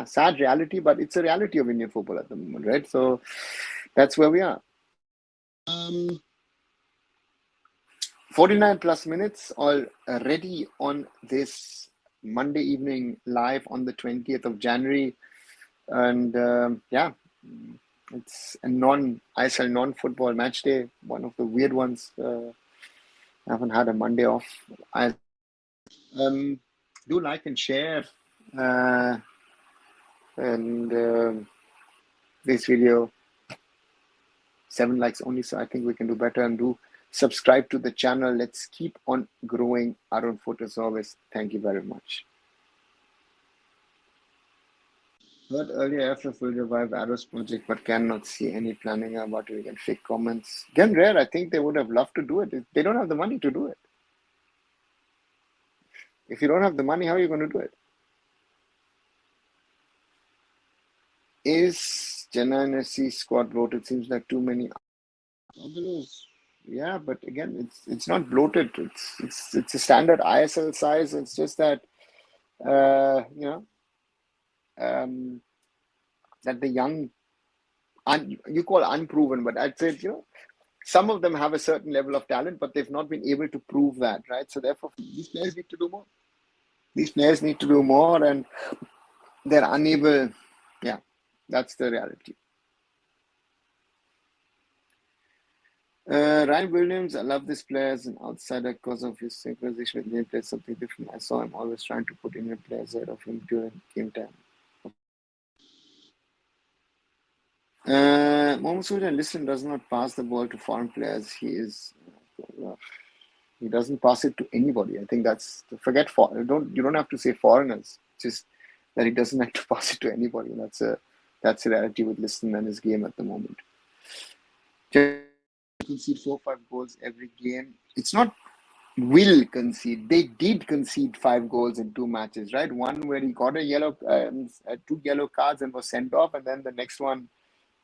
sad reality, but it's a reality of Indian football at the moment, right? So that's where we are. 49 plus minutes already on this Monday evening live on the 20th of January. And it's a ISL non-football match day, one of the weird ones. I haven't had a Monday off. Do like and share this video. 7 likes only, so I think we can do better, and do subscribe to the channel. Let's keep on growing. Arun Foot as always. Thank you very much. Heard earlier AIFF will revive Arrow's project, but cannot see any planning about it. Again, fake comments. Again, rare. I think they would have loved to do it. They don't have the money to do it. If you don't have the money, how are you going to do it? Is Chennai FC squad bloated? Seems like too many. Yeah, but again, it's not bloated. It's a standard ISL size. It's just that that the young, you call unproven, but I'd say, some of them have a certain level of talent, but they've not been able to prove that, right? So therefore, these players need to do more. These players need to do more, and they're unable. Yeah, that's the reality. Ryan Williams, I love this player as an outsider because of his synchronization with gameplay, something different. I saw him always trying to put Indian players ahead of him during game time. Mohamed Surya, listen, does not pass the ball to foreign players. He doesn't pass it to anybody. I think that's forget for you don't have to say foreigners. Just that he doesn't have to pass it to anybody. That's a reality with Liston and his game at the moment. Just concede 4-5 goals every game. It's not will concede. They did concede 5 goals in 2 matches, right? One where he got a 2 yellow cards and was sent off, and then the next one,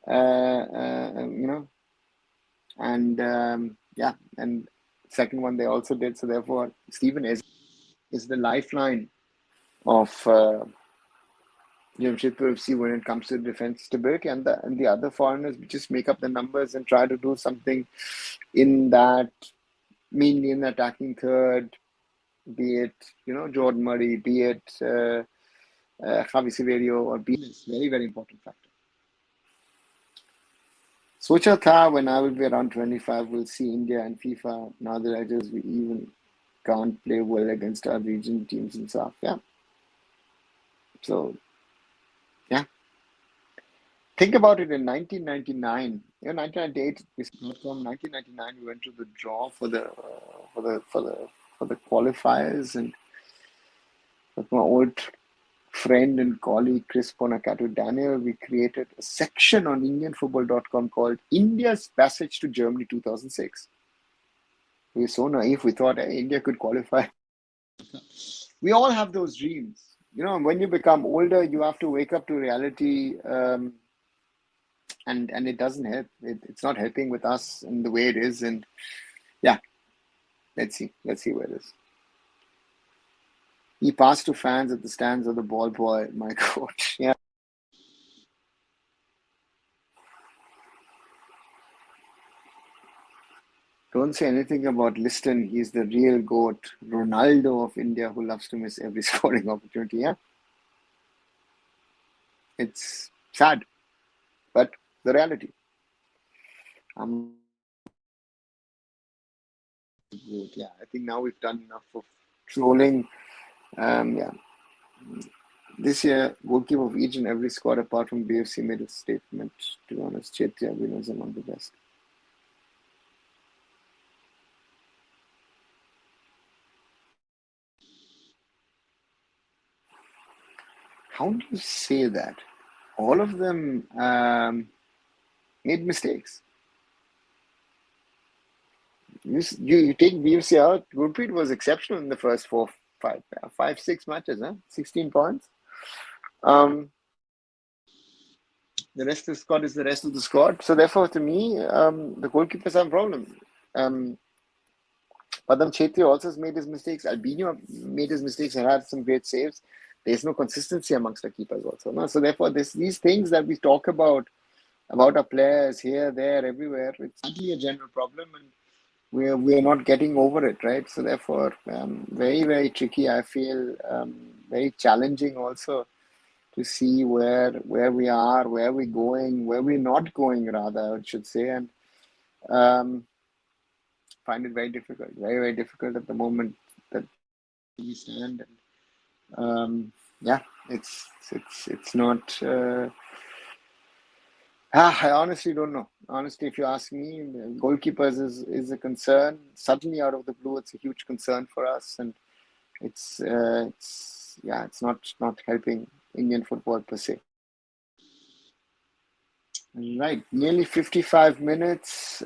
and and second one they also did. So therefore, Stephen is the lifeline of Jamshedpur FC when it comes to defense stability, and the other foreigners just make up the numbers and try to do something in that, mainly in the attacking third, be it Jordan Murray, be it Javi Severio, or be it very, very important factor. Socha tha when I will be around 25, we'll see India and FIFA. Now that we even can't play well against our region teams and stuff. Yeah. So, yeah. Think about it. In 1999, 1998, from 1999, we went to the draw for the qualifiers, and with my old friend and colleague Chris Ponakato Daniel, we created a section on IndianFootball.com called India's Passage to Germany 2006. We were so naive, we thought India could qualify. We all have those dreams. When you become older, you have to wake up to reality, and it doesn't help. It's not helping with us in the way it is. And yeah, let's see where it is. He passed to fans at the stands of the ball boy, my coach. Yeah. Don't say anything about Liston. He's the real GOAT, Ronaldo of India, who loves to miss every scoring opportunity. Yeah. It's sad, but the reality. Yeah, I think now we've done enough of trolling. Yeah. This year, goalkeeper of each and every squad apart from BFC made a statement. To be honest, Chetya was among the best. How do you say that? All of them made mistakes. You take BFC out. Gurpreet was exceptional in the first 6 matches. 16 points. The rest of the squad is the rest of the squad. So therefore, to me, the goalkeepers have a problem. Padam Chetri also has made his mistakes. Albino made his mistakes and had some great saves. There's no consistency amongst the keepers also. No? So therefore, these things that we talk about our players here, there, everywhere, it's actually a general problem, and we're not getting over it, right? So therefore, very, very tricky. I feel very challenging also to see where we are, where we're going, where we're not going, rather, I should say, and find it very difficult, very, very difficult at the moment that we stand. And yeah, it's not. I honestly don't know. Honestly, if you ask me, goalkeepers is a concern. Suddenly, out of the blue, it's a huge concern for us, and it's not helping Indian football per se. Right, nearly 55 minutes.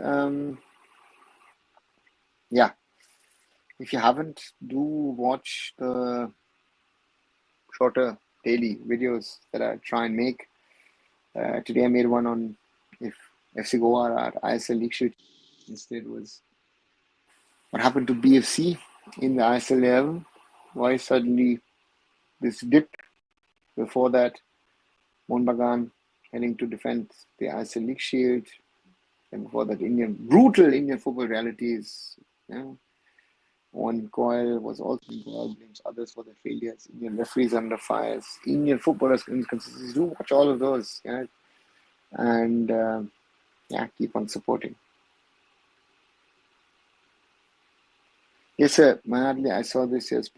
Yeah, if you haven't, do watch the shorter daily videos that I try and make. Today I made one on if FC Goa or ISL League should. Instead was what happened to BFC in the ISL level. Why suddenly this dip? Before that, Mohun Bagan heading to defend the ISL League Shield. And before that, brutal Indian football realities. One Coyle was also involved, blames others for their failures. Indian referees under fires. Indian footballers inconsistencies. Do watch all of those, and keep on supporting. Yes, sir. Manadli, I saw this year's,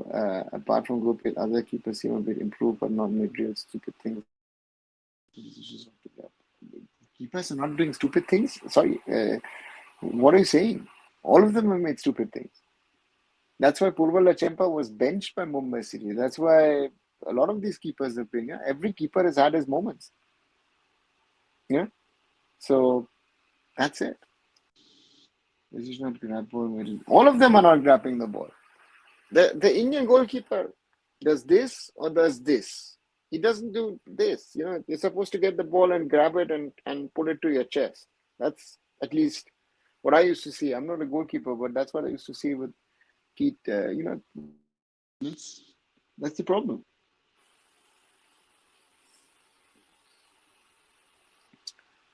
apart from group, other keepers seem a bit improved, but not made real stupid things. Keepers are not doing stupid things? Sorry, what are you saying? All of them have made stupid things. That's why Purva Lachempa was benched by Mumbai City. That's why a lot of these keepers have been, every keeper has had his moments. Yeah. So that's it. This is not grab ball. All of them are not grabbing the ball. The Indian goalkeeper does this or does this. He doesn't do this. You're supposed to get the ball and grab it and put it to your chest. That's at least what I used to see. I'm not a goalkeeper, but that's what I used to see with Pete. That's the problem.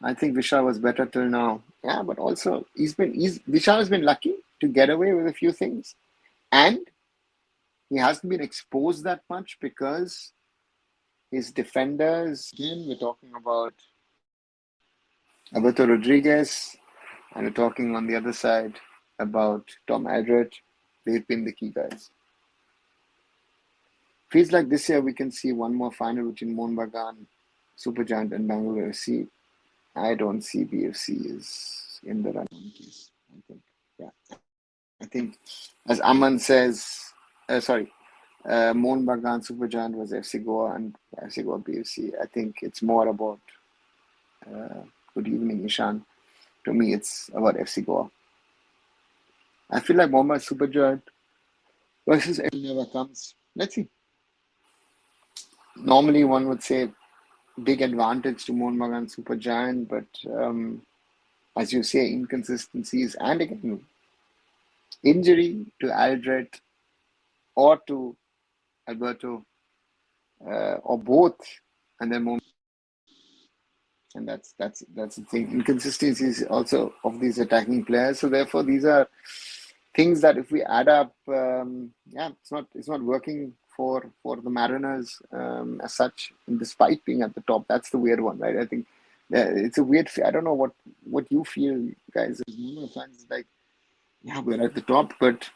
I think Vishal was better till now. Yeah, but also Vishal has been lucky to get away with a few things, and he hasn't been exposed that much because his defenders. Again, we're talking about Alberto Rodriguez, and we're talking on the other side about Tom Aldred. They've been the key guys. Feels like this year we can see one more final between Mohun Bagan, Supergiant, and Bangalore FC. I don't see BFC is in the run case. I think, I think, as Aman says, Mohun Bagan Supergiant was FC Goa and FC Goa BFC. I think it's more about. Good evening, Ishan. To me, it's about FC Goa. I feel like Mohun Supergiant versus FC never comes. Let's see. Normally, one would say big advantage to Mohun Bagan Supergiant, but as you say, inconsistencies and again injury to Aldred or to Alberto or both, and then Mohun. And that's the thing. Inconsistencies also of these attacking players. So therefore, these are things that if we add up, it's not working for the Mariners as such. Despite being at the top, that's the weird one, right? I think it's a weird. I don't know what you feel, guys. As Mumbai fans, like, we're at the top, but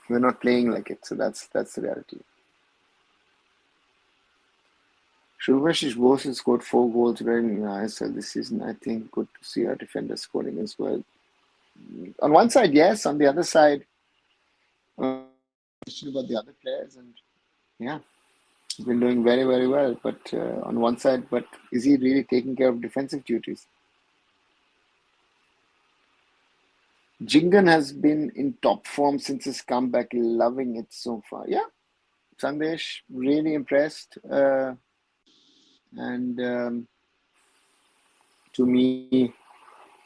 we're not playing like it. So that's the reality. Shubhashish Bose has scored 4 goals in ISL this season. I think good to see our defenders scoring as well. On one side, yes. On the other side, question about the other players, and he's been doing very, very well. But on one side, but is he really taking care of defensive duties? Jingan has been in top form since his comeback, loving it so far. Yeah, Sandesh, really impressed. And to me,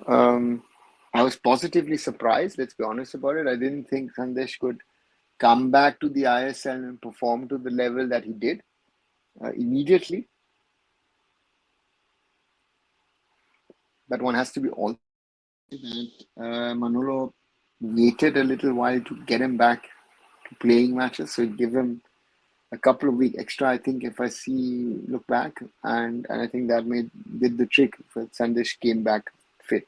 I was positively surprised. Let's be honest about it. I didn't think Sandesh could come back to the ISL and perform to the level that he did immediately. But one has to be also that Manolo waited a little while to get him back to playing matches. So give him a couple of weeks extra, I think, if I look back. And I think that did the trick for Sandesh came back fit.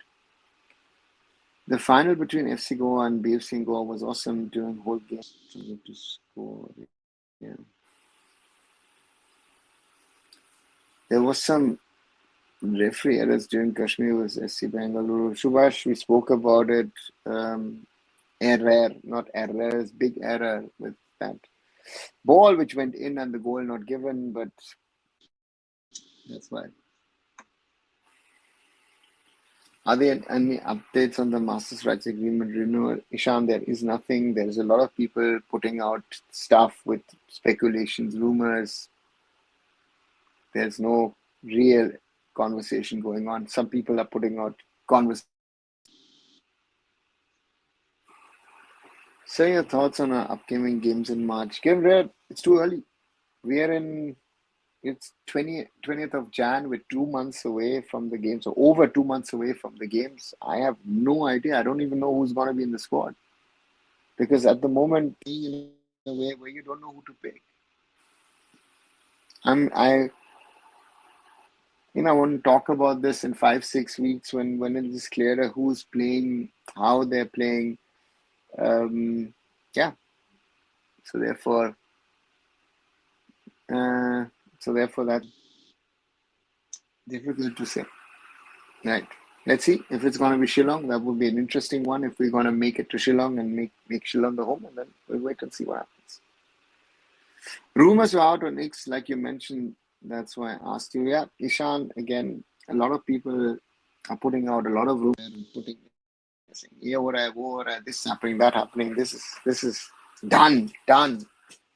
The final between FC Goa and BFC Goa was awesome during the whole game. To score. Yeah. There was some referee errors during Kashmir vs SC Bengaluru. Subhash, we spoke about it. Error, not errors, big error with that ball which went in and the goal not given, but that's why. Are there any updates on the Masters Rights Agreement renewal? Ishan, there is nothing. There's a lot of people putting out stuff with speculations, rumors. There's no real conversation going on. Some people are putting out conversations. Say your thoughts on our upcoming games in March. Give Red, it's too early. We are in it's 20th of Jan. We're 2 months away from the games, or over 2 months away from the games. I have no idea. I don't even know who's going to be in the squad, because at the moment, in a way where you don't know who to pick. I I want to talk about this in 5 6 weeks when it is clearer who's playing, how they're playing. Um, yeah. So therefore, uh, that's difficult to say. Right. Let's see if it's going to be Shillong. That would be an interesting one if we're going to make it to Shillong and make Shillong the home, and then we'll wait and see what happens. Rumors were out on X, like you mentioned. That's why I asked you. Yeah, Ishan, again, a lot of people are putting out a lot of rumors and putting saying, this happening, that happening. This is done,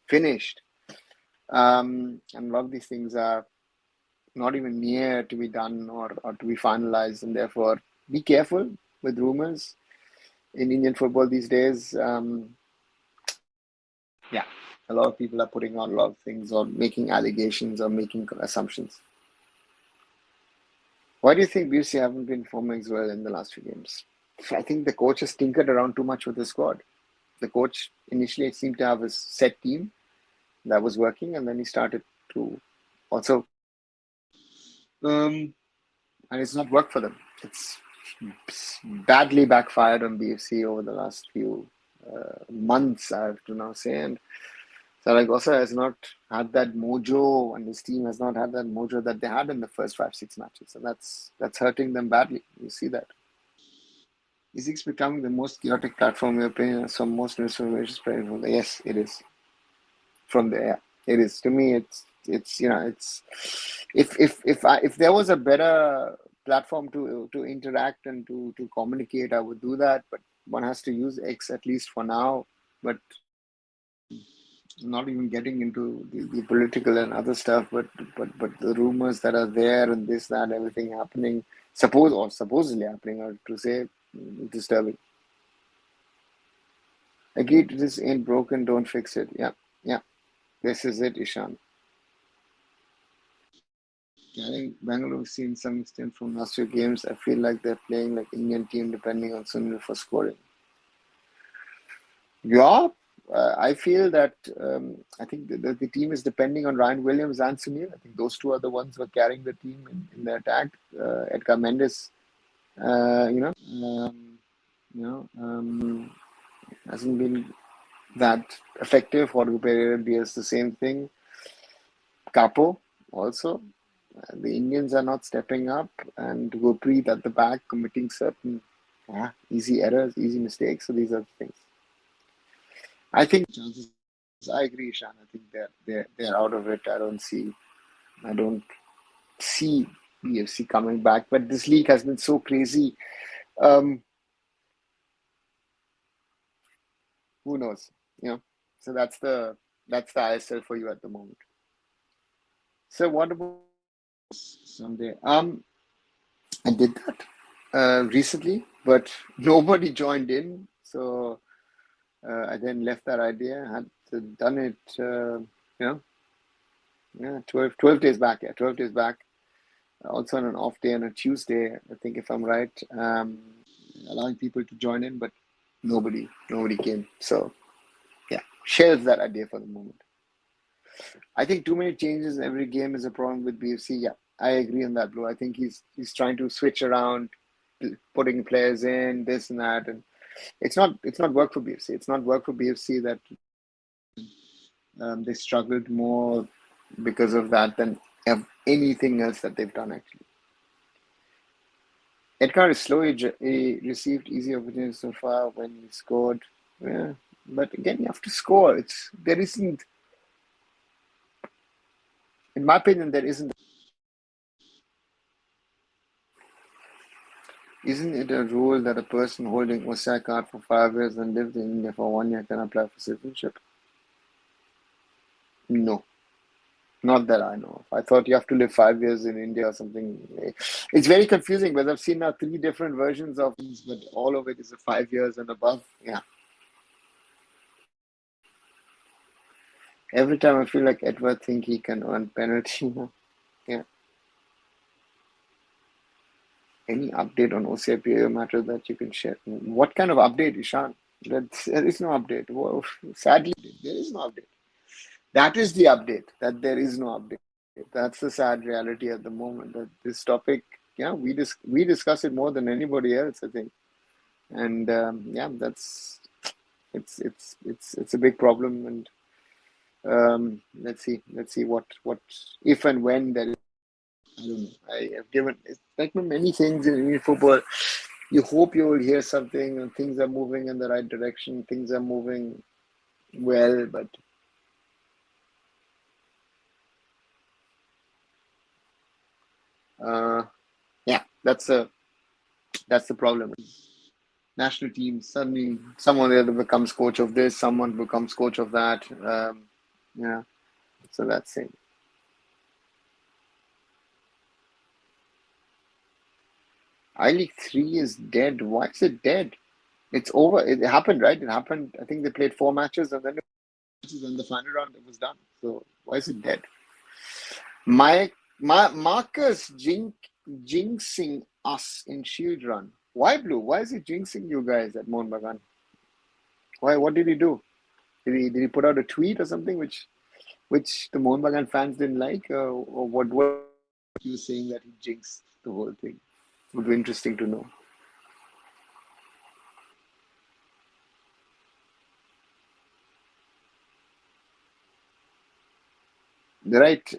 finished. And a lot of these things are not even near to be done or to be finalized, and therefore be careful with rumors in Indian football these days. Yeah, a lot of people are putting on a lot of things or making allegations or making assumptions. Why do you think BFC haven't been performing as well in the last few games? I think the coach has tinkered around too much with the squad. The coach initially seemed to have a set team that was working, and then he started to also, and it's not worked for them. It's badly backfired on BFC over the last few months, I have to now say. And Zaragoza has not had that mojo, and his team has not had that mojo that they had in the first 5 6 matches, and that's hurting them badly. You see that. Is it becoming the most chaotic platform in your opinion? Some most misinformation spreading from there. Yes, it is. From there, it is. To me, it's if there was a better platform to interact and to communicate, I would do that. But one has to use X at least for now. But not even getting into the political and other stuff, but the rumors that are there and this, that, everything happening, supposedly happening, or to say, disturbing. Agreed, this ain't broken, don't fix it. Yeah, this is it, Ishan. I think Bangalore seen some extent from last few games. I feel like they're playing like Indian team, depending on Sunil for scoring. Yeah, I feel that I think the team is depending on Ryan Williams and Sunil. I think those two are the ones who are carrying the team in the attack. Edgar Mendes, uh, you know, um, hasn't been that effective. Jorge Pereira is the same thing. Capo also. The Indians are not stepping up, and Gurpreet at the back committing certain easy errors, easy mistakes. So these are the things. I think chances. I agree, Shan. I think they're out of it. I don't see BFC coming back. But this league has been so crazy. Um, who knows? So that's the ISL for you at the moment. So what about Sunday? I did that recently, but nobody joined in. So I then left that idea. I had done it, you know, 12 days back. Yeah, 12 days back. Also on an off day on a Tuesday, I think, if I'm right, allowing people to join in, but nobody came. So yeah, shelve that idea for the moment. I think too many changes in every game is a problem with BFC. Yeah, I agree on that, Blue. I think he's trying to switch around, putting players in this and that, and it's not work for BFC. It's not work for BFC that they struggled more because of that than anything else that they've done actually. Edgar is slow. He received easy opportunities so far when he scored. Yeah, but again, you have to score. There isn't, in my opinion, there isn't. Isn't it a rule that a person holding OSI card for 5 years and lived in India for 1 year can apply for citizenship? No, not that I know of. I thought you have to live 5 years in India or something. It's very confusing because I've seen now three different versions of these, but all of it is a 5 years and above. Yeah. Every time I feel like Edward think he can earn penalty. Yeah. Any update on OCIPA matter that you can share? What kind of update, Ishan? There is no update. Well, sadly, there is no update. That is the update, that there is no update. That's the sad reality at the moment. That this topic, yeah, we discuss it more than anybody else, I think. And yeah, it's a big problem. And let's see what if and when there is. I don't know. I have given it's like many things in football. You hope you will hear something, and things are moving in the right direction. Things are moving well, but yeah, that's the problem. National team, suddenly someone there becomes coach of this, someone becomes coach of that. Yeah, so that's it. I League 3 is dead. Why is it dead? It's over. It happened, right? It happened. I think they played 4 matches and then in the final round it was done. So why is it dead? My Marcus jinxing us in Shield Run. Why Blue? Why is he jinxing you guys at Mohun Bagan? Why? What did he do? Did he put out a tweet or something which the Mohun Bagan fans didn't like, or what he was saying that he jinxed the whole thing? It would be interesting to know. Right.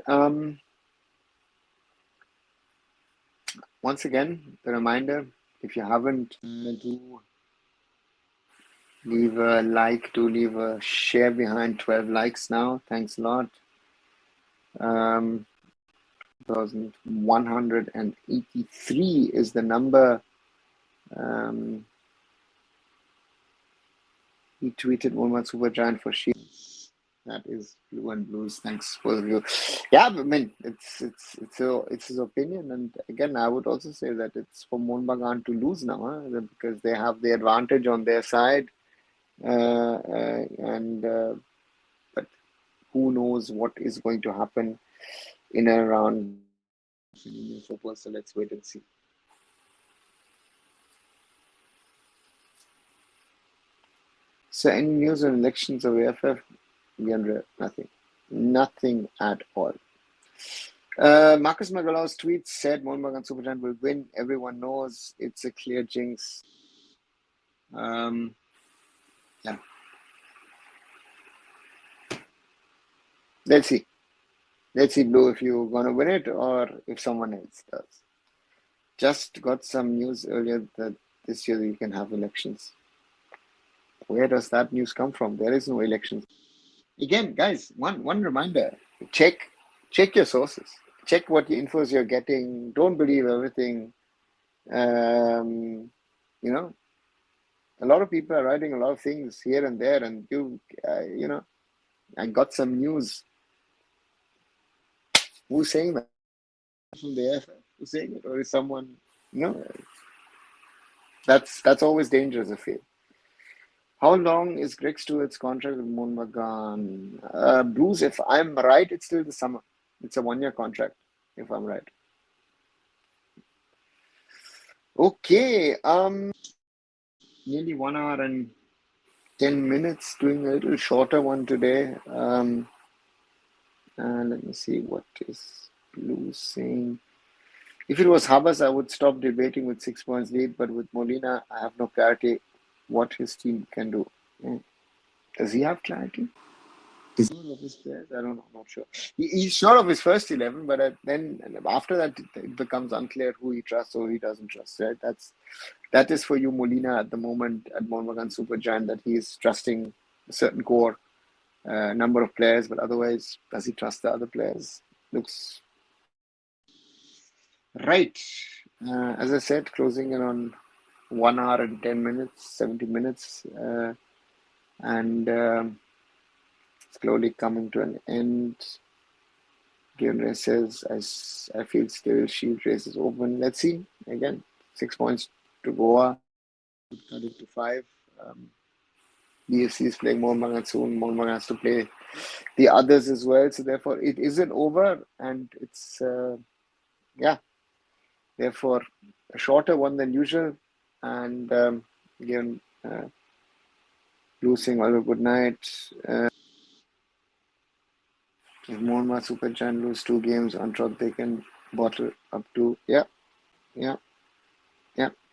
Once again, the reminder: if you haven't, do leave a like, do leave a share behind 12 likes now. Thanks a lot. 1183 is the number. He tweeted Mohammad Supergiant for Shield. That is Blue and Blues. Thanks both of you. Yeah, I mean it's his opinion, and again I would also say that it's for Mohun Bagan to lose now, because they have the advantage on their side, and but who knows what is going to happen in and around football. So let's wait and see. So any news on elections of AIFF? Beyond nothing, nothing at all. Marcus Magalhaes' tweet said Mohun Bagan Supergiant will win. Everyone knows it's a clear jinx. Yeah. Let's see. Let's see, Blue, if you're gonna win it or if someone else does. Just got some news earlier that this year you can have elections. Where does that news come from? There is no elections. Again, guys, one reminder: check your sources. Check what infos you're getting. Don't believe everything. Um, you know, a lot of people are writing a lot of things here and there, and I got some news. Who's saying that? From the AIFF? Who's saying it, or is someone? That's always dangerous, I feel. How long is Greg Stewart's contract with Mohun Bagan? Bruce, if I'm right, it's still the summer. It's a 1-year contract, if I'm right. Okay. Nearly 1 hour and 10 minutes. Doing a little shorter one today. Let me see what is Blue saying. If it was Habas, I would stop debating with 6 points lead, but with Molina, I have no clarity what his team can do. Does he have clarity? Is he sure of his players? I don't know, not sure. He's sure of his first 11, but then after that, it becomes unclear who he trusts or who he doesn't trust, right? That is for you, Molina, at the moment at Mohun Bagan Supergiant, that he is trusting a certain core number of players, but otherwise, does he trust the other players? Looks right. As I said, closing in on 1 hour and 10 minutes, 70 minutes, and slowly coming to an end. Game race says, I feel still Shield race is open. Let's see. Again, 6 points to Goa. Cut it to 5. BFC is playing Mohammedan soon. Mohammedan has to play the others as well. So therefore, it isn't over, and it's yeah, therefore a shorter one than usual. And again, losing all good night. If Mohammed Super Giant lose 2 games on top, they can bottle up to yeah, yeah.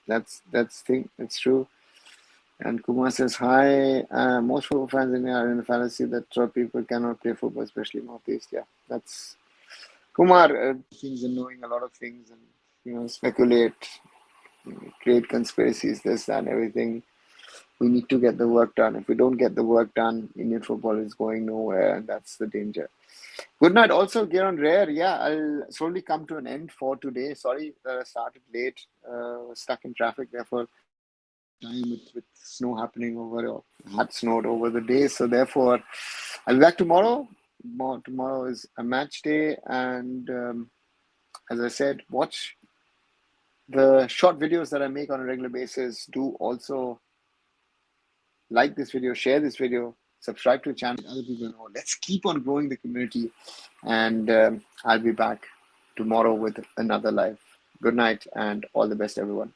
That's thing. It's true. And Kumar says, hi. Most football fans in India are in the fallacy that people cannot play football, especially Northeast. Yeah, that's Kumar. Things and knowing a lot of things and speculate, create conspiracies, this, that, everything. We need to get the work done. If we don't get the work done, Indian football is going nowhere, and that's the danger. Good night. Also, Giron Rare. Yeah, I'll slowly come to an end for today. Sorry that I started late. Stuck in traffic. Therefore, time with snow happening over or had snowed over the day. So therefore, I'll be back tomorrow. Tomorrow is a match day, and as I said, watch the short videos that I make on a regular basis. Do also like this video, share this video, subscribe to the channel, other people know. Let's keep on growing the community, and I'll be back tomorrow with another live. Good night and all the best, everyone.